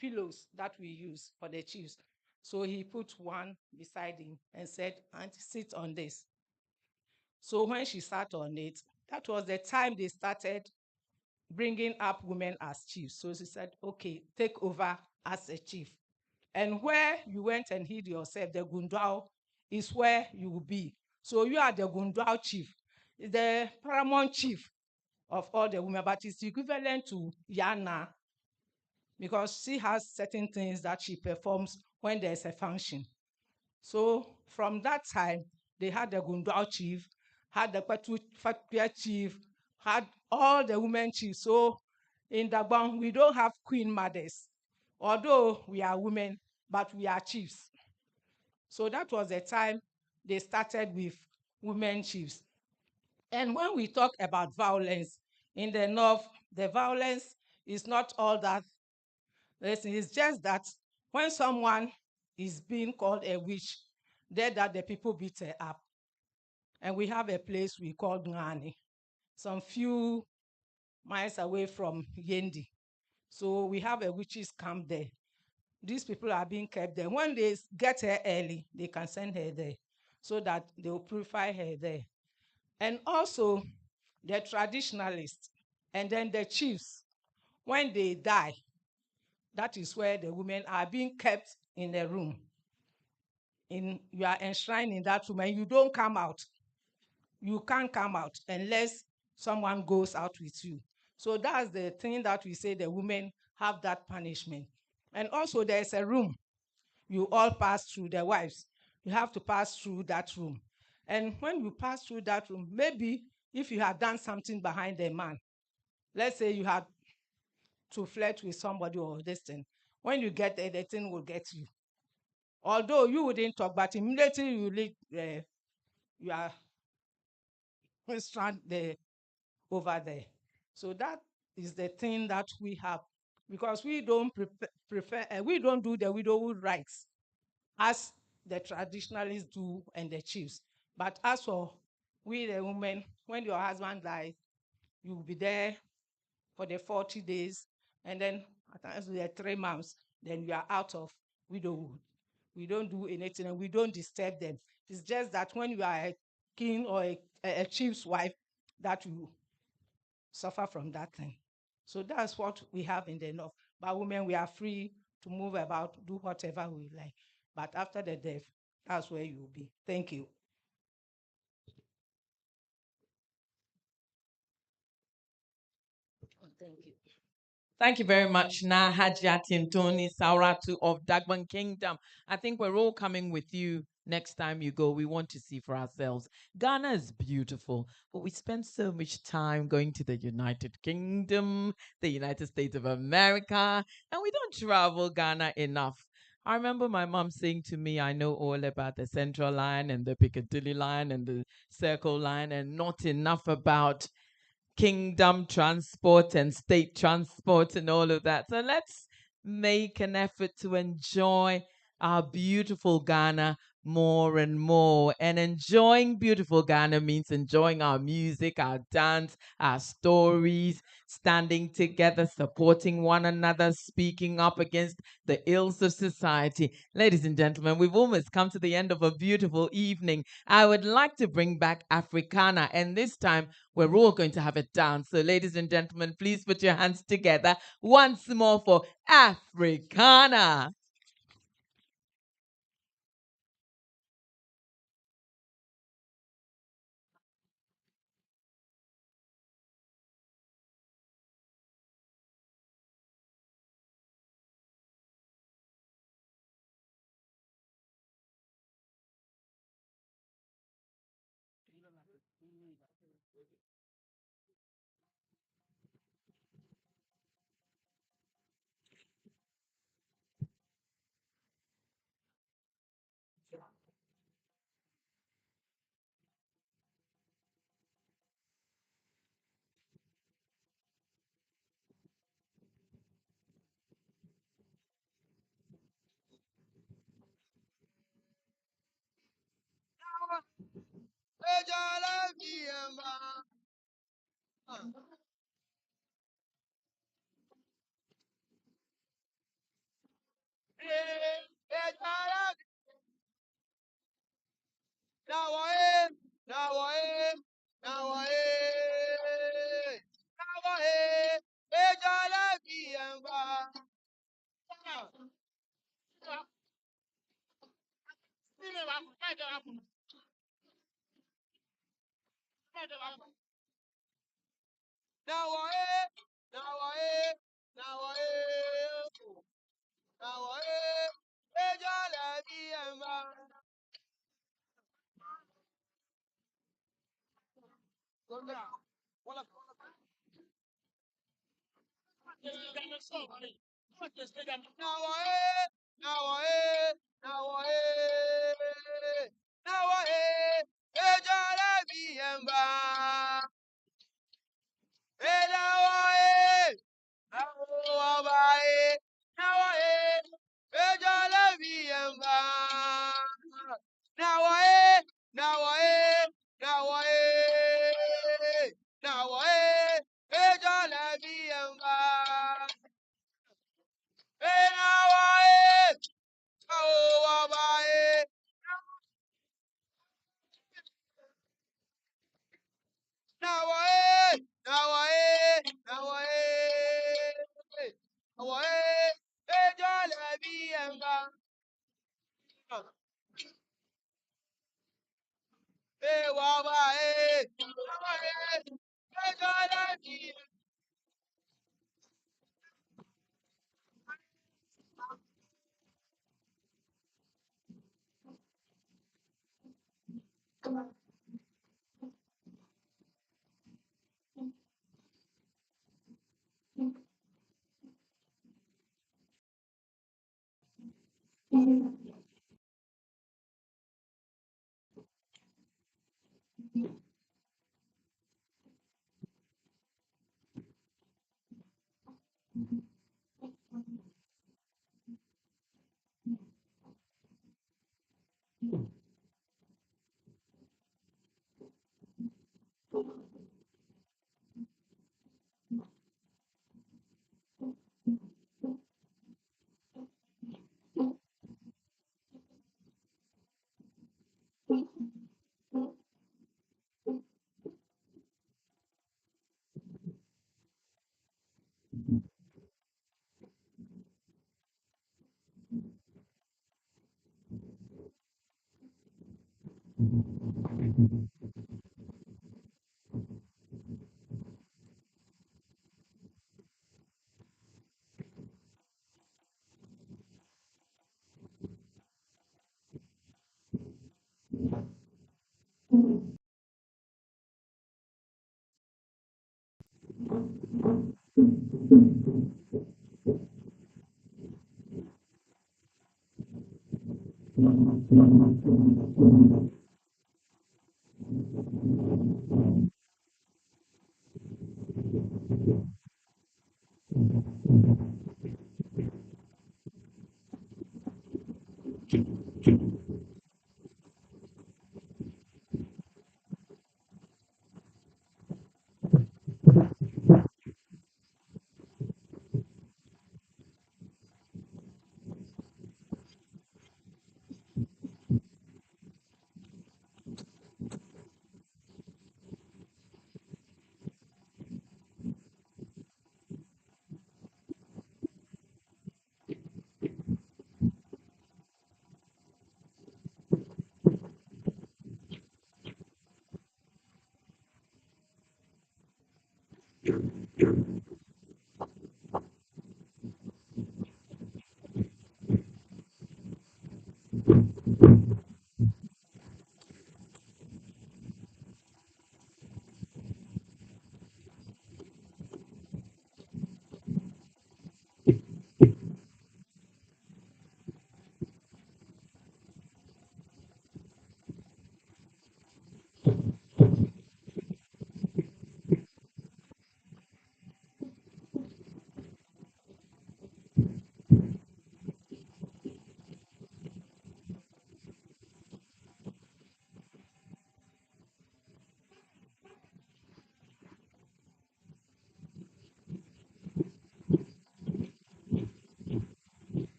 pillows that we use for the chiefs. So he put one beside him and said, Auntie, sit on this. So when she sat on it, that was the time they started bringing up women as chiefs. So she said, okay, take over as a chief. And where you went and hid yourself, the Gundwao is where you will be. So you are the Gundwao chief, the paramount chief of all the women, but it's equivalent to Yana, because she has certain things that she performs when there's a function. So from that time, they had the Gundwao chief, had the Patu Fakia chief, had all the women chiefs. So in Dagbon, we don't have queen mothers. Although we are women, but we are chiefs. So that was the time they started with women chiefs. And when we talk about violence in the North, the violence is not all that. It's just that when someone is being called a witch, that the people beat her up. And we have a place we call Ngani, some few miles away from Yendi. So we have a witches camp there. These people are being kept there. When they get her early, they can send her there so that they will purify her there. And also the traditionalists and then the chiefs, when they die, that is where the women are being kept in a room. You are enshrined in that room and you don't come out. You can't come out unless someone goes out with you. So that's the thing that we say the women have that punishment. And also there's a room you all pass through, the wives. You have to pass through that room. And when you pass through that room, maybe if you had done something behind a man, let's say you had to flirt with somebody or this thing, when you get there, the thing will get you. Although you wouldn't talk, but immediately you are stranded over there. So that is the thing that we have, because we don't we don't do the widowhood rights as the traditionalists do and the chiefs. But as for we the women, when your husband dies, you will be there for the 40 days, and then at times the 3 months, then you are out of widowhood. We don't do anything and we don't disturb them. It's just that when you are a king or a chief's wife, that you suffer from that thing. So that's what we have in the North. But women, we are free to move about, do whatever we like. But after the death, That's where you'll be. Thank you. Thank you. Thank you very much, Na Hajiatin Tony Sauratu of Dagban Kingdom. I think we're all coming with you next time you go. We want to see for ourselves. Ghana is beautiful, but we spend so much time going to the United Kingdom, the United States of America, and we don't travel Ghana enough. I remember my mom saying to me, I know all about the Central Line and the Piccadilly Line and the Circle Line, and not enough about kingdom transport and state transport and all of that. So let's make an effort to enjoy our beautiful Ghana more and more. And enjoying beautiful Ghana means enjoying our music, our dance, our stories, standing together, supporting one another, speaking up against the ills of society. Ladies and gentlemen, we've almost come to the end of a beautiful evening. I would like to bring back Africana, and this time we're all going to have a dance. So, ladies and gentlemen, please put your hands together once more for Africana.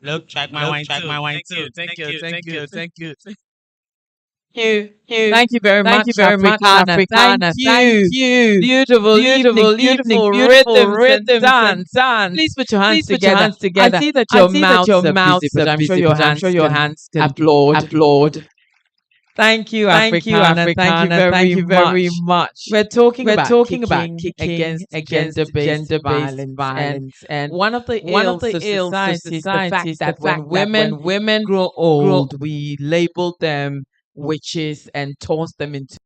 Look, check my Look, wine check too. my wine Thank too. you, thank Thank you, you, thank thank you. you, thank you. Thank you very Thank much, you very much, Africana. Thank Africana. Thank you. you. Beautiful evening, Beautiful evening, evening, beautiful beautiful rhythms and rhythms and dance. dance. Please put your hands Please put your together. hands I together. see that I your see that mouths your are busy, mouths but are I'm sure busy, your but I'm sure hands your can hands can applaud. applaud. Thank you, Thank you, Africana. Thank you Africana. very Thank you very much. much. We're talking We're about talking about kicking kicking against against gender-based gender-based violence, and violence. And one of the one of ills the of ills of society is the society fact is the that when fact that women when women grow grow old, we label them witches and toss them into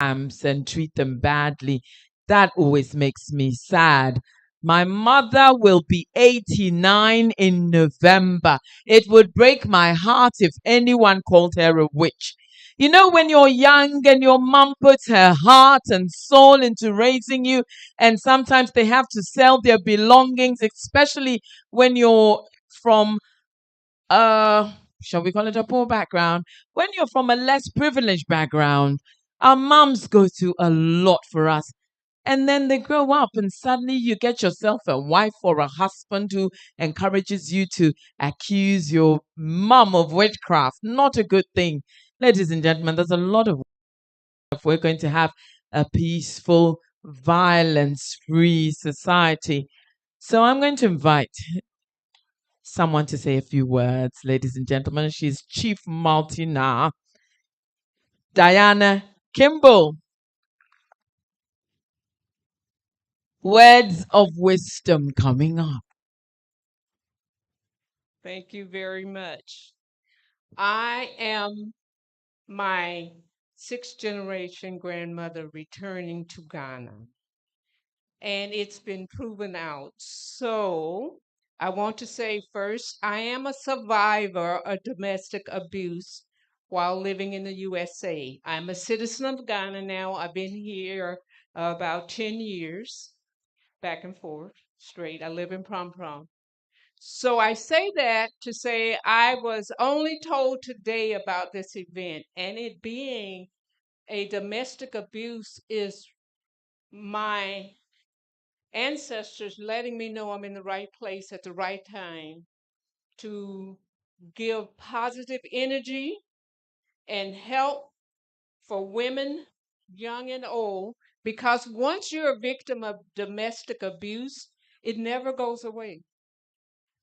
camps and treat them badly. That always makes me sad. My mother will be 89 in November. It would break my heart if anyone called her a witch. You know, when you're young and your mom puts her heart and soul into raising you, and sometimes they have to sell their belongings, especially when you're from shall we call it a poor background? When you're from a less privileged background, our moms go through a lot for us. And then they grow up, and suddenly you get yourself a wife or a husband who encourages you to accuse your mom of witchcraft. Not a good thing. Ladies and gentlemen, there's a lot of if we're going to have a peaceful, violence free society. So I'm going to invite someone to say a few words, ladies and gentlemen. She's Chief Maltina, Diana Kimball. Words of wisdom coming up. Thank you very much. I am my sixth generation grandmother returning to Ghana, and it's been proven out. So I want to say first, I am a survivor of domestic abuse while living in the USA. I'm a citizen of Ghana now. I've been here about 10 years, back and forth, straight. I live in Prom Prom. So I say that to say I was only told today about this event, and it being a domestic abuse is my ancestors letting me know I'm in the right place at the right time to give positive energy and help for women, young and old, because once you're a victim of domestic abuse, it never goes away.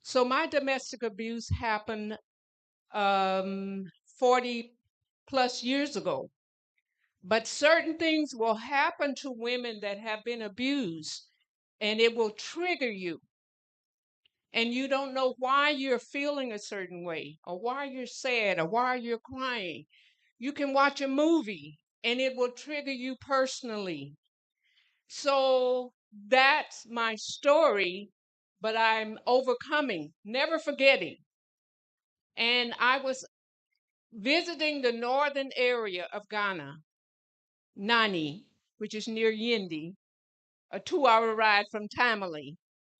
So my domestic abuse happened 40 plus years ago. But certain things will happen to women that have been abused, and it will trigger you. And you don't know why you're feeling a certain way, or why you're sad, or why you're crying. You can watch a movie, and it will trigger you personally. So that's my story, but I'm overcoming, never forgetting. And I was visiting the northern area of Ghana, Nani, which is near Yendi, a 2 hour ride from Tamale.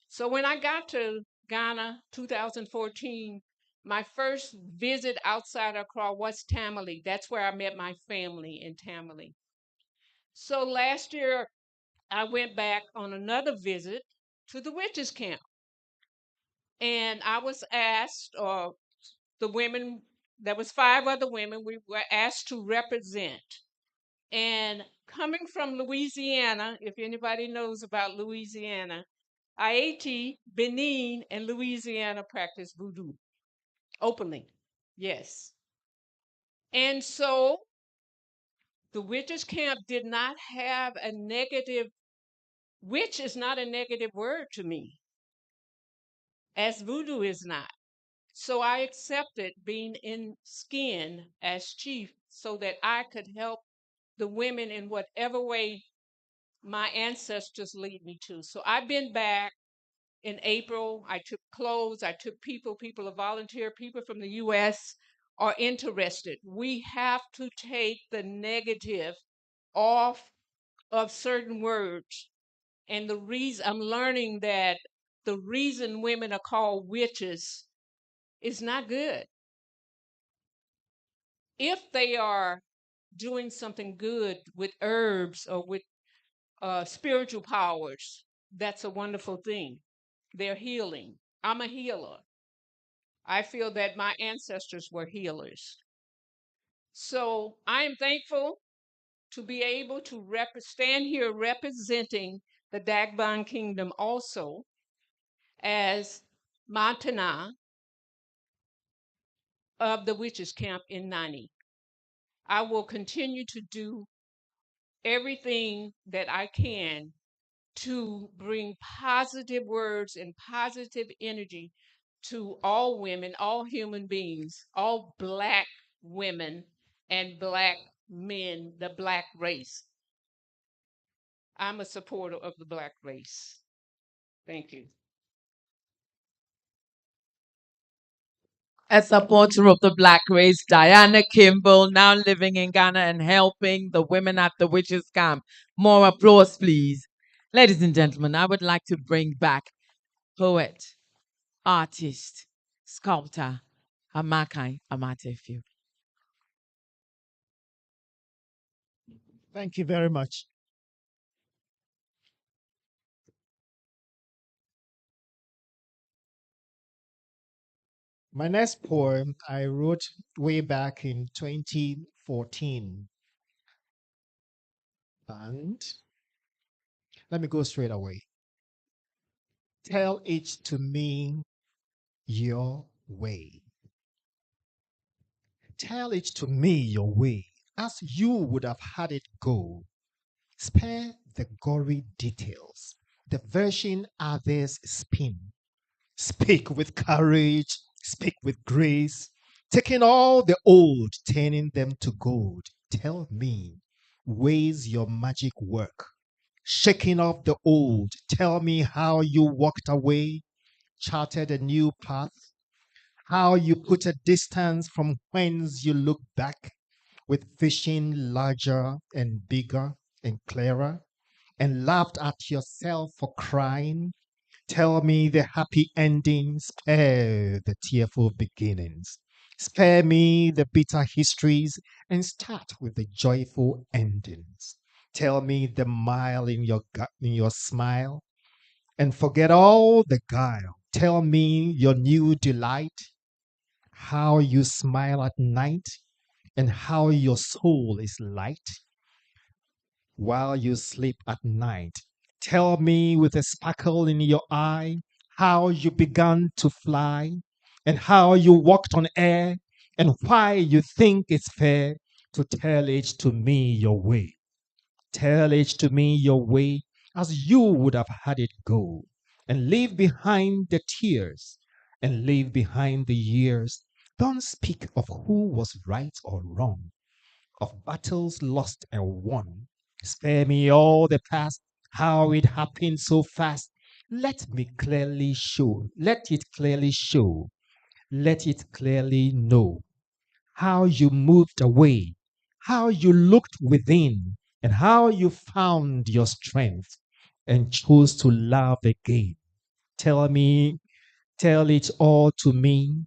So when I got to Ghana 2014, my first visit outside Accra was Tamale. That's where I met my family in Tamale. So last year, I went back on another visit to the witches' camp. And I was asked, or the women, there was 5 other women, we were asked to represent. And coming from Louisiana, if anybody knows about Louisiana, Haiti, Benin, and Louisiana practice voodoo openly. Yes. And so the witches' camp did not have a negative, witch is not a negative word to me, as voodoo is not. So I accepted being in skin as chief so that I could help the women in whatever way my ancestors lead me to. So I've been back in April. I took clothes, I took people, people are volunteer, people from the US are interested. We have to take the negative off of certain words. And the reason I'm learning that the reason women are called witches is not good. If they are doing something good with herbs or with spiritual powers, that's a wonderful thing. They're healing. I'm a healer. I feel that my ancestors were healers. So I am thankful to be able to stand here representing the Dagbon Kingdom also as Matana of the Witches Camp in Nani. I will continue to do everything that I can to bring positive words and positive energy to all women, all human beings, all Black women and Black men, the Black race. I'm a supporter of the Black race. Thank you. A supporter of the Black race, Diana Kimball, now living in Ghana and helping the women at the Witches Camp. More applause, please. Ladies and gentlemen, I would like to bring back poet, artist, sculptor, Amakai Amatefu. Thank you very much. My next poem I wrote way back in 2014. And let me go straight away. Tell it to me your way. Tell it to me your way, as you would have had it go. Spare the gory details, the version others spin. Speak with courage, speak with grace, taking all the old, turning them to gold. Tell me, ways your magic work. Shaking off the old, tell me how you walked away, charted a new path, how you put a distance from whence you look back, with vision larger and bigger and clearer, and laughed at yourself for crying. Tell me the happy endings, spare the tearful beginnings. Spare me the bitter histories and start with the joyful endings. Tell me the mile in your smile and forget all the guile. Tell me your new delight, how you smile at night and how your soul is light while you sleep at night. Tell me with a sparkle in your eye how you began to fly and how you walked on air and why you think it's fair to tell it to me your way. Tell it to me your way as you would have had it go and leave behind the tears and leave behind the years. Don't speak of who was right or wrong, of battles lost and won. Spare me all the past, how it happened so fast. Let it clearly show, let it clearly know how you moved away, how you looked within, and how you found your strength and chose to love again. Tell me, tell it all to me,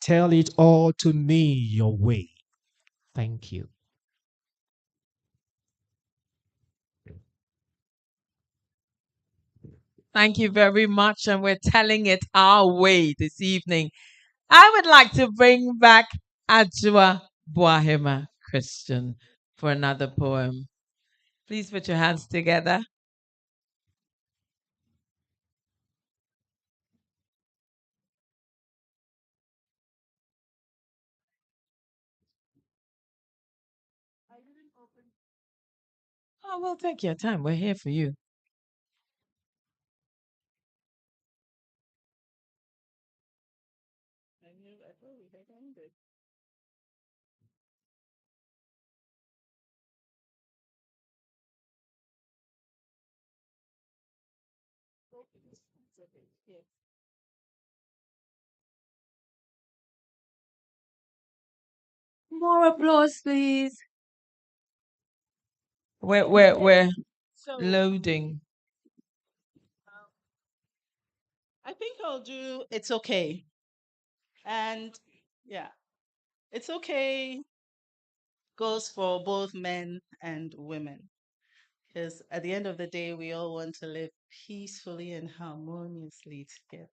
tell it all to me your way. Thank you. Thank you very much. And we're telling it our way this evening. I would like to bring back Ajua Boahema Christian for another poem. Please put your hands together. Oh, well, take your time. We're here for you. More applause, please. We're So loading. I think I'll do it's okay. And yeah, it's okay goes for both men and women. Because at the end of the day, we all want to live peacefully and harmoniously together.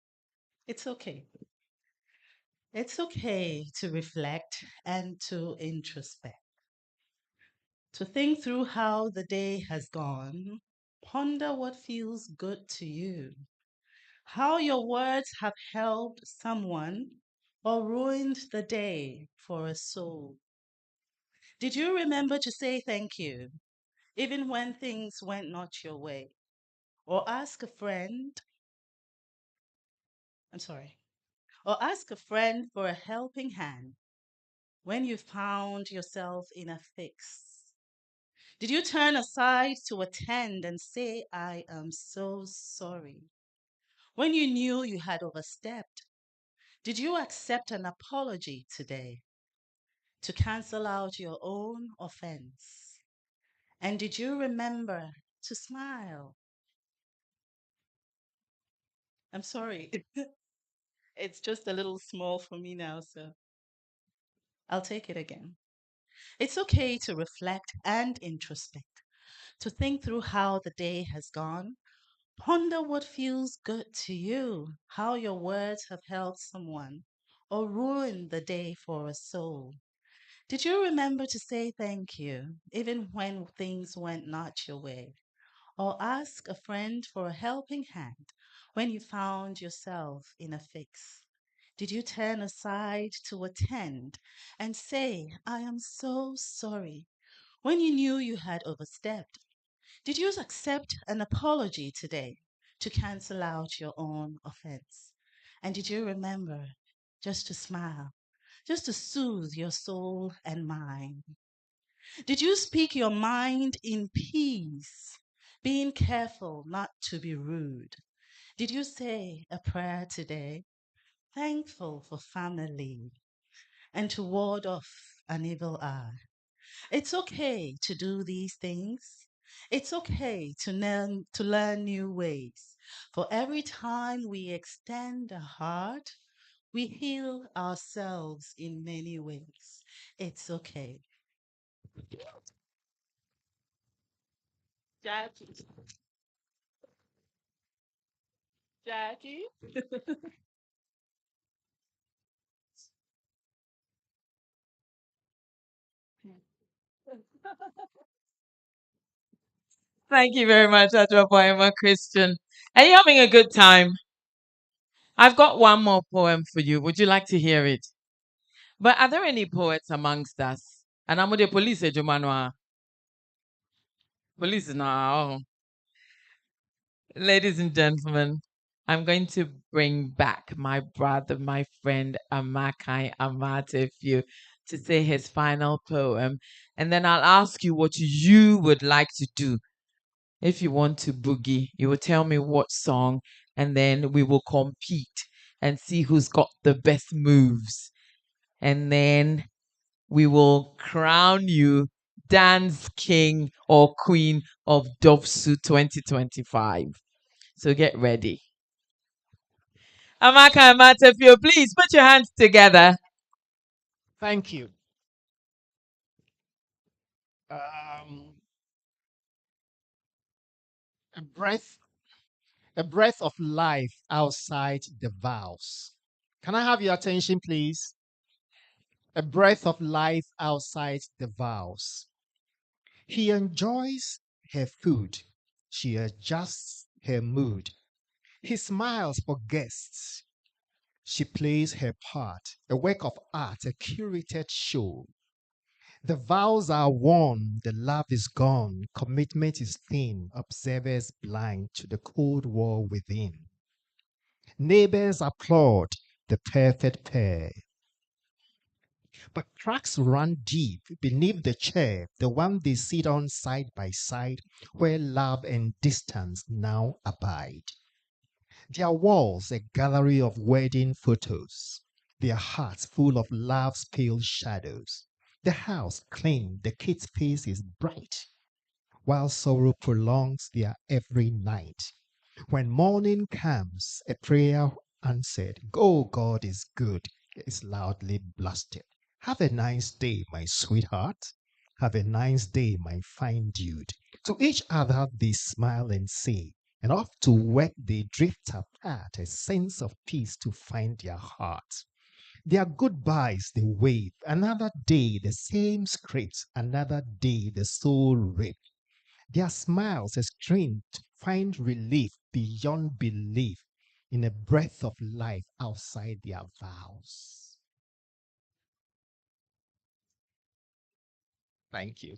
It's okay. It's okay to reflect and to introspect, to think through how the day has gone, ponder what feels good to you, how your words have helped someone or ruined the day for a soul. Did you remember to say thank you, even when things went not your way? Or ask a friend, I'm sorry, or ask a friend for a helping hand when you found yourself in a fix? Did you turn aside to attend and say, I am so sorry, when you knew you had overstepped? Did you accept an apology today to cancel out your own offense? And did you remember to smile? I'm sorry. It's just a little small for me now, so I'll take it again. It's okay to reflect and introspect, to think through how the day has gone. Ponder what feels good to you, how your words have helped someone or ruined the day for a soul. Did you remember to say thank you, even when things went not your way? Or ask a friend for a helping hand when you found yourself in a fix? Did you turn aside to attend and say, I am so sorry, when you knew you had overstepped? Did you accept an apology today to cancel out your own offense? And did you remember just to smile, just to soothe your soul and mind? Did you speak your mind in peace, being careful not to be rude? Did you say a prayer today, thankful for family and to ward off an evil eye? It's okay to do these things. It's okay to learn new ways. For every time we extend a heart, we heal ourselves in many ways. It's okay. Jackie. Jackie. Thank you very much, Adwapoema Christian. Are you having a good time? I've got one more poem for you. Would you like to hear it? But are there any poets amongst us? And I'm with the police, Jumanwa. Police now. Ladies and gentlemen, I'm going to bring back my brother, my friend Amakai Amatefio to say his final poem. And then I'll ask you what you would like to do. If you want to boogie, you will tell me what song, and then we will compete and see who's got the best moves. And then we will crown you Dance King or Queen of Dovsu 2025. So get ready. Amaka and Matefio, please put your hands together. Thank you. Um, a breath, a breath of life outside the vows. Can I have your attention, please? A breath of life outside the vows. He enjoys her food. She adjusts her mood. He smiles for guests. She plays her part, a work of art, a curated show. The vows are worn, the love is gone, commitment is thin, observers blind to the cold war within. Neighbors applaud the perfect pair. But cracks run deep beneath the chair, the one they sit on side by side, where love and distance now abide. Their walls a gallery of wedding photos, their hearts full of love's pale shadows. The house clean, the kid's face is bright, while sorrow prolongs their every night. When morning comes, a prayer answered, "Go, God is good," is loudly blasted. Have a nice day, my sweetheart. Have a nice day, my fine dude. To each other they smile and say, and off to work they drift apart, a sense of peace to find their heart. Their goodbyes they wave. Another day, the same script. Another day, the soul rip. Their smiles a stream to find relief beyond belief in a breath of life outside their vows. Thank you.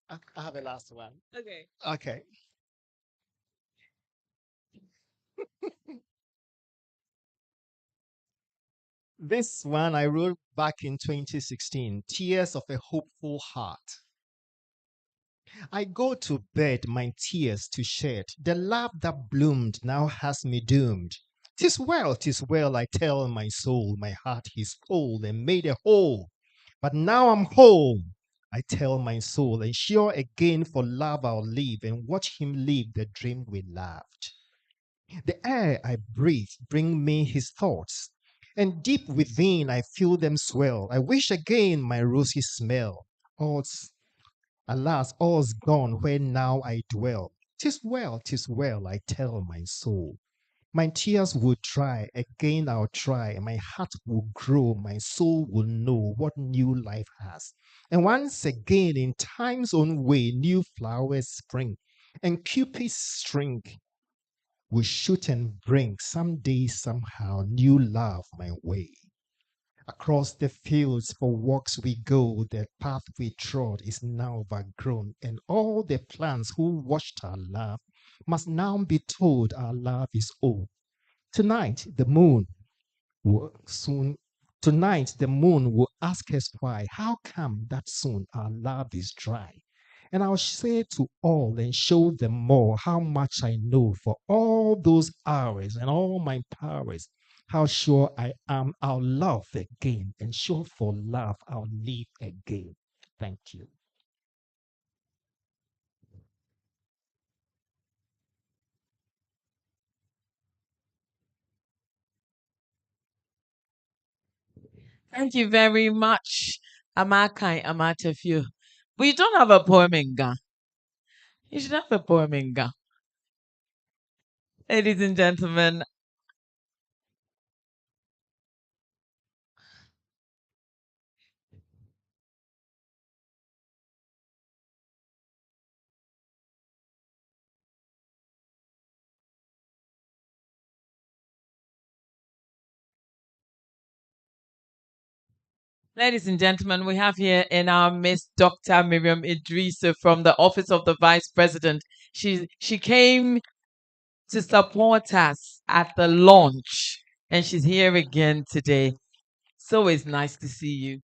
I have a last one. Okay. Okay. This one I wrote back in 2016, Tears of a Hopeful Heart. I go to bed, my tears to shed. The love that bloomed now has me doomed. 'Tis well, I tell my soul. My heart is cold and made a hole. But now I'm whole. I tell my soul, and sure again for love I'll live and watch him live the dream we loved. The air I breathe bring me his thoughts, and deep within I feel them swell. I wish again my rosy smell. All's Alas, all's gone where now I dwell. 'Tis well, I tell my soul. My tears will dry, again I'll try. My heart will grow, my soul will know what new life has. And once again, in time's own way, new flowers spring, and Cupid's string will shoot and bring someday, somehow, new love my way. Across the fields for walks we go, the path we trod is now overgrown, and all the plants who watched our love must now be told our love is old. Tonight the moon will soon Tonight the moon will ask us why. How come that soon our love is dry? And I'll say to all and show them more how much I know for all those hours and all my powers. How sure I am I'll love again, and sure for love I'll live again. Thank you. Thank you very much, Amakai Amatafio. We don't have a poem in Ga. You should have a poem in Ga. Ladies and gentlemen, ladies and gentlemen, we have here in our midst Dr. Miriam Idrisa from the Office of the Vice President. She came to support us at the launch, and she's here again today. It's always nice to see you.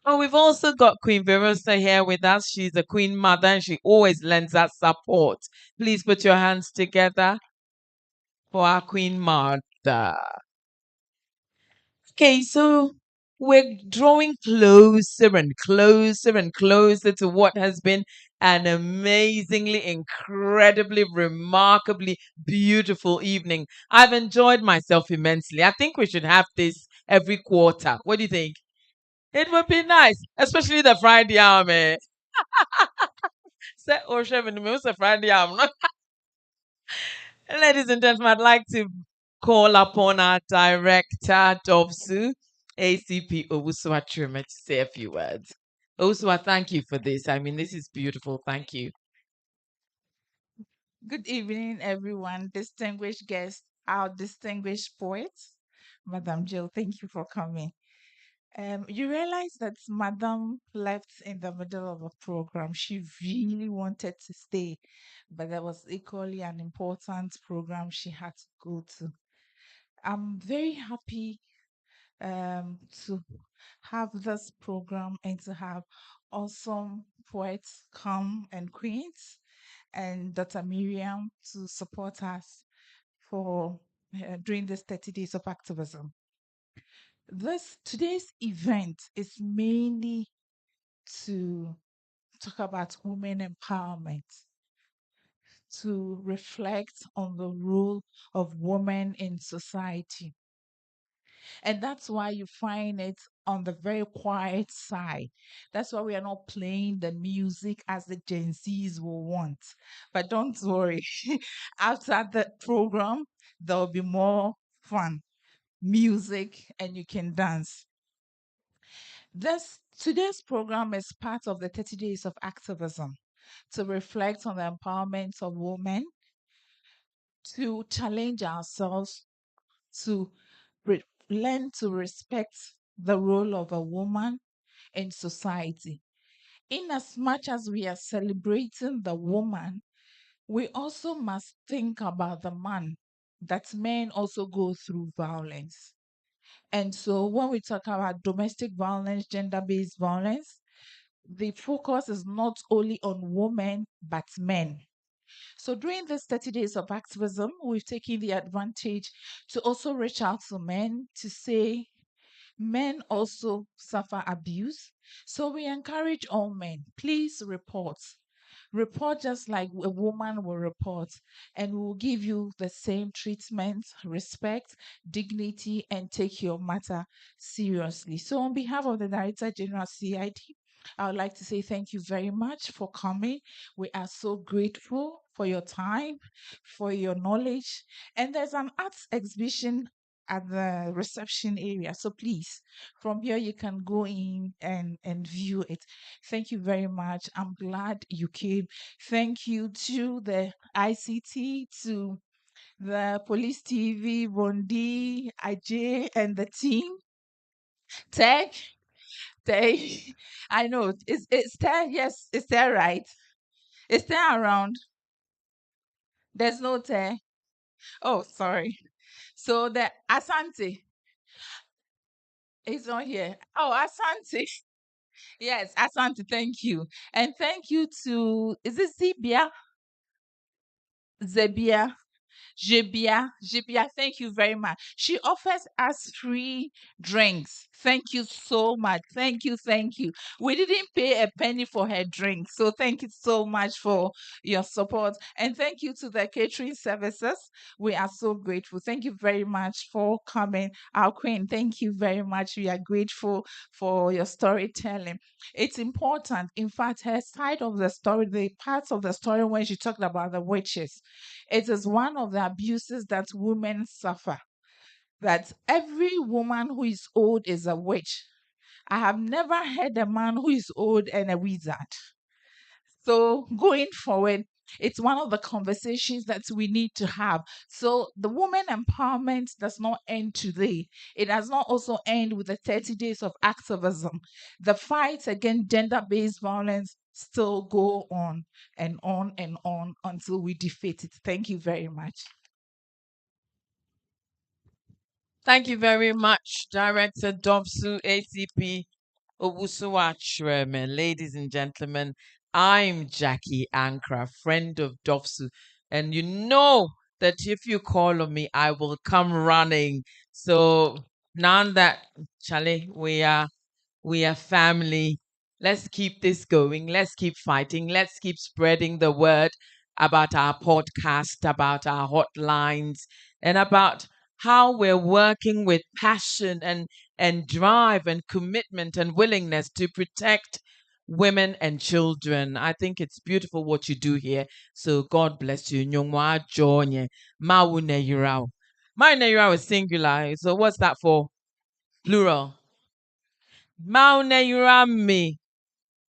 Oh, we've also got Queen Verosa here with us. She's a Queen Mother and she always lends us support. Please put your hands together for our Queen Mother. Okay, so we're drawing closer and closer and closer to what has been an amazingly, incredibly, remarkably beautiful evening. I've enjoyed myself immensely. I think we should have this every quarter. What do you think? It would be nice, especially the Friday arm. Say, oh, Sherman, me also Friday arm. Ladies and gentlemen, I'd like to call upon our director, Dobsu, ACP Owusua Chirima, to say a few words. Owusua, thank you for this. I mean, this is beautiful. Thank you. Good evening, everyone, distinguished guests, our distinguished poets. Madam Jill, thank you for coming. You realize that Madam left in the middle of a program. She really wanted to stay, but there was equally an important program she had to go to. I'm very happy to have this program and to have awesome poets come and queens and Dr. Miriam to support us for during this 30 days of activism. Today's event is mainly to talk about women empowerment, to reflect on the role of women in society. And that's why you find it on the very quiet side. That's why we are not playing the music as the Gen Zs will want. But don't worry, after the program, there will be more fun, music, and you can dance. Today's program is part of the 30 days of activism to reflect on the empowerment of women, to challenge ourselves, to learn to respect the role of a woman in society. In as much as we are celebrating the woman, we also must think about the man, that men also go through violence. And so when we talk about domestic violence, gender-based violence, the focus is not only on women, but men. So during this 30 days of activism, we've taken the advantage to also reach out to men to say, men also suffer abuse. So we encourage all men, please report. Report just like a woman will report, and we will give you the same treatment, respect, dignity, and take your matter seriously. So on behalf of the Director General CID, I would like to say thank you very much for coming. We are so grateful for your time, for your knowledge. And there's an arts exhibition at the reception area. So please, from here, you can go in and view it. Thank you very much. I'm glad you came. Thank you to the ICT, to the Police TV, Bondi, Ajay, and the team. Tech, I know, it's there. Yes, it's there, right? It's there around. There's no there. Oh, sorry. So the Asante is not here. Oh, Asante. Yes, Asante, thank you. And thank you to, is it Zebia? Zebia. Jibia, thank you very much. She offers us free drinks. Thank you so much. Thank you, thank you. We didn't pay a penny for her drink. So thank you so much for your support. And thank you to the catering services. We are so grateful. Thank you very much for coming. Our queen, thank you very much. We are grateful for your storytelling. It's important. In fact, her side of the story, the parts of the story when she talked about the witches, it is one of the abuses that women suffer. That every woman who is old is a witch. I have never heard a man who is old and a wizard. So going forward, it's one of the conversations that we need to have. So the woman empowerment does not end today. It does not also end with the 30 days of activism. The fight against gender-based violence still go on and on and on until we defeat it. Thank you very much. Thank you very much, Director Dobsu, ACP Owusuwachireme. Ladies and gentlemen, I'm Jackie Ankra, friend of Dobsu. And you know that if you call on me, I will come running. So now that, Charlie, we are family. Let's keep this going. Let's keep fighting. Let's keep spreading the word about our podcast, about our hotlines, and about how we're working with passion and drive and commitment and willingness to protect women and children. I think it's beautiful what you do here. So God bless you. Nyongwa Jonye. Mawu Neyirao. My Neyirao is singular. So what's that for? Plural. Mauneyurami.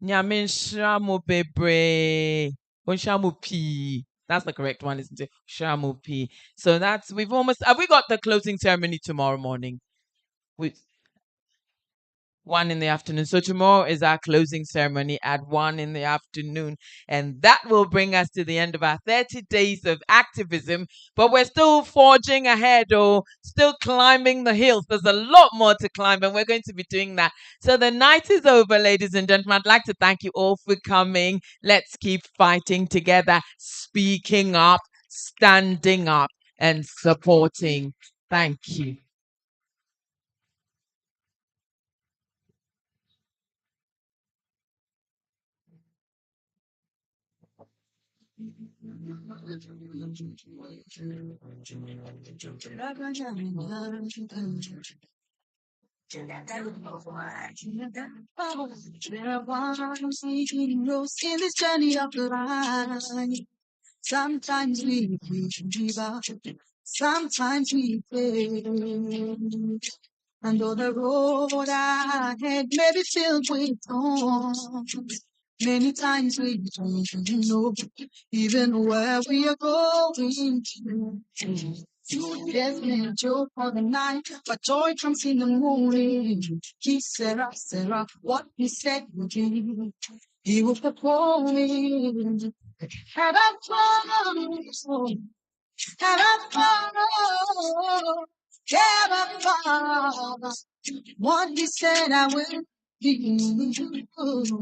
Nyame nhyira mo bebree. Onhyira mo pii. That's the correct one, isn't it? Nhyira mo pii. So we've almost, have we got the closing ceremony tomorrow morning? 1 in the afternoon. So tomorrow is our closing ceremony at 1 in the afternoon. And that will bring us to the end of our 30 days of activism. But we're still forging ahead, or still climbing the hills. There's a lot more to climb, and we're going to be doing that. So the night is over, ladies and gentlemen. I'd like to thank you all for coming. Let's keep fighting together, speaking up, standing up, and supporting. Thank you. There are heroes in this journey of life. Sometimes we give up, sometimes we fail. And though the road ahead may be filled with thorns, many times we don't know even where we are going to. Death may joke for the night, but joy comes in the morning. He Sarah, what he said would be. He will perform it. Have I found? Have I found? Have I found? What he said I will be.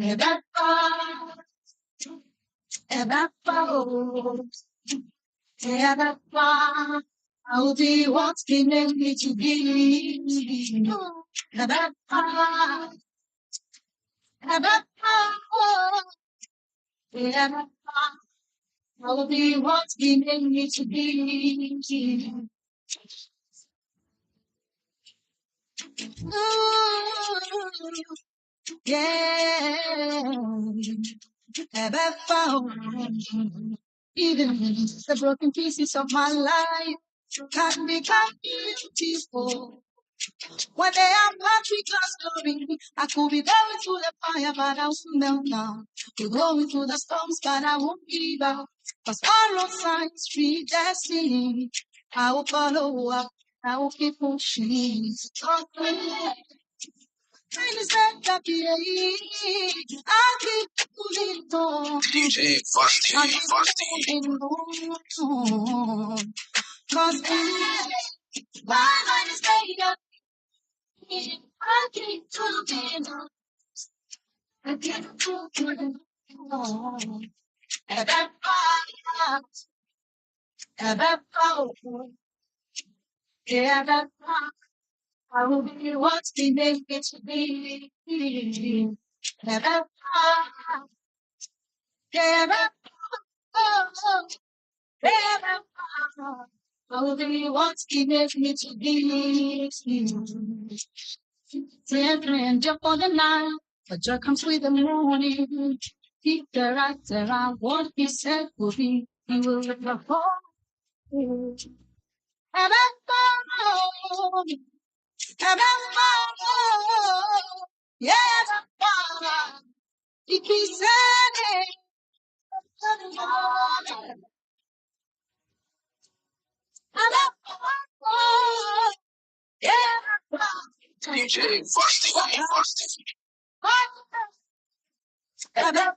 Have I found? Have I found? Have I found? I'll be what he meant me to be. Have I found? Have I found? Have I found? I'll be what he meant me to be. Ooh, yeah. Have I found? Even the broken pieces of my life can become beautiful. One day I'm Patrick glory. I could be going through the fire, but I won't melt down. You're going through the storms, but I won't give up. Cause all road signs read destiny. I will follow up. I will keep pushing. I'll keep moving on. DJ Fusty, moving on. Cause my mind is made up. I keep moving on. I keep moving on. And that fire, and that power, yeah, that fire. I will be what he made me to be. And that fire, yeah, that power, yeah, that fire. I will be what he made me to be. Friend, jump on the night, but joy comes with the morning. Keep the right around what he said will be. He will perform. And I follow, and I follow, yeah, I follow. He keeps saying, and I follow, yeah, I follow. DJ Fusty. And I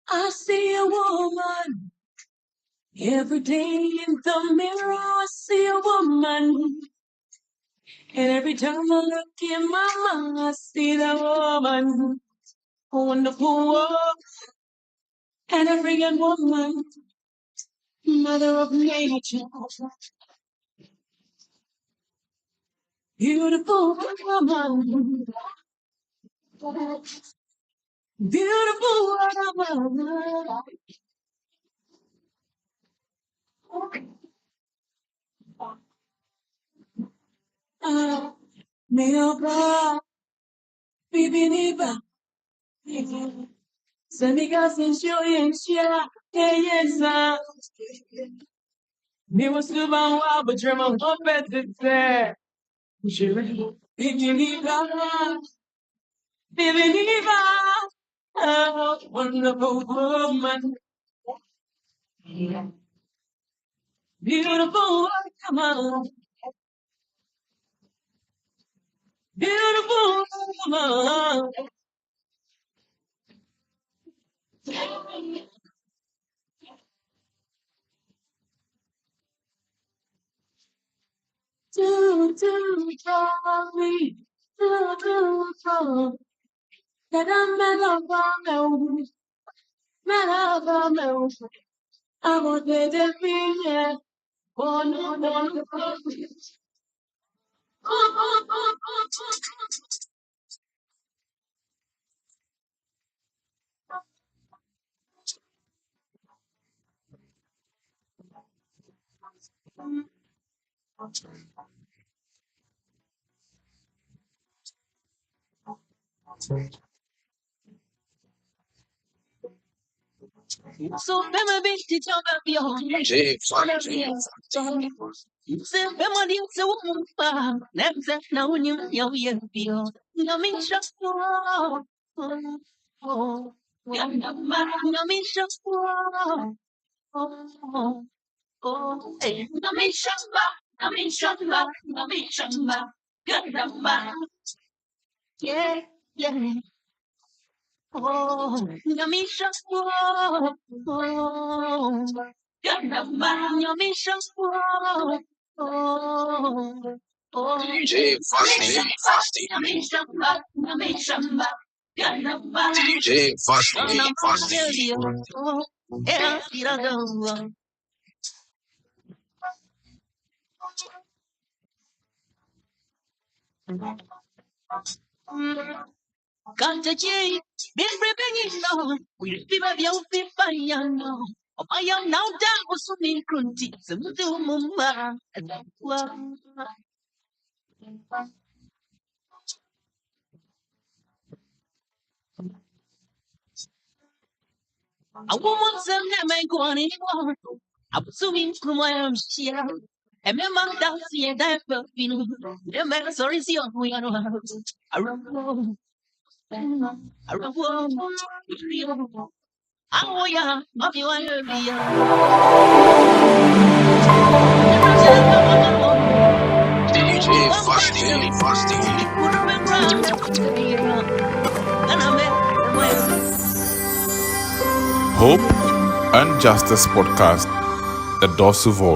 I see a woman every day in the mirror. I see a woman, and every time I look in my mind, I see that woman, a wonderful woman, and a brilliant woman, mother of nature, beautiful woman. Beautiful Milka, Bibiniba, Semiga Sensualia, yes, me was the one but German puppet there. Bibiniba, Bibiniba, oh, wonderful woman, beautiful, come on, beautiful woman. Do for me, do for that I'm mellow, I want to be here. Oh, no, no, no. So, I'm a bit to talk about your say, I'm so never know you. No, me just oh, no, me just hey, no, me just no, me just no, me just yeah, yeah. Oh, Yamisha, oh, Yamisha, DJ Fasty. DJ Fasty. Canta J, been ripping on. We be by your feet by no. I am now down with some incrunty, some do mumma. I won't send them and go on anymore. I'm assuming from where I'm here. And my mom down see and I felt you. The man sorry, see on we are. I run. I run. Oh, yeah, of you I love DJ Fasty. Hope and Justice Podcast, the Dosu Voice.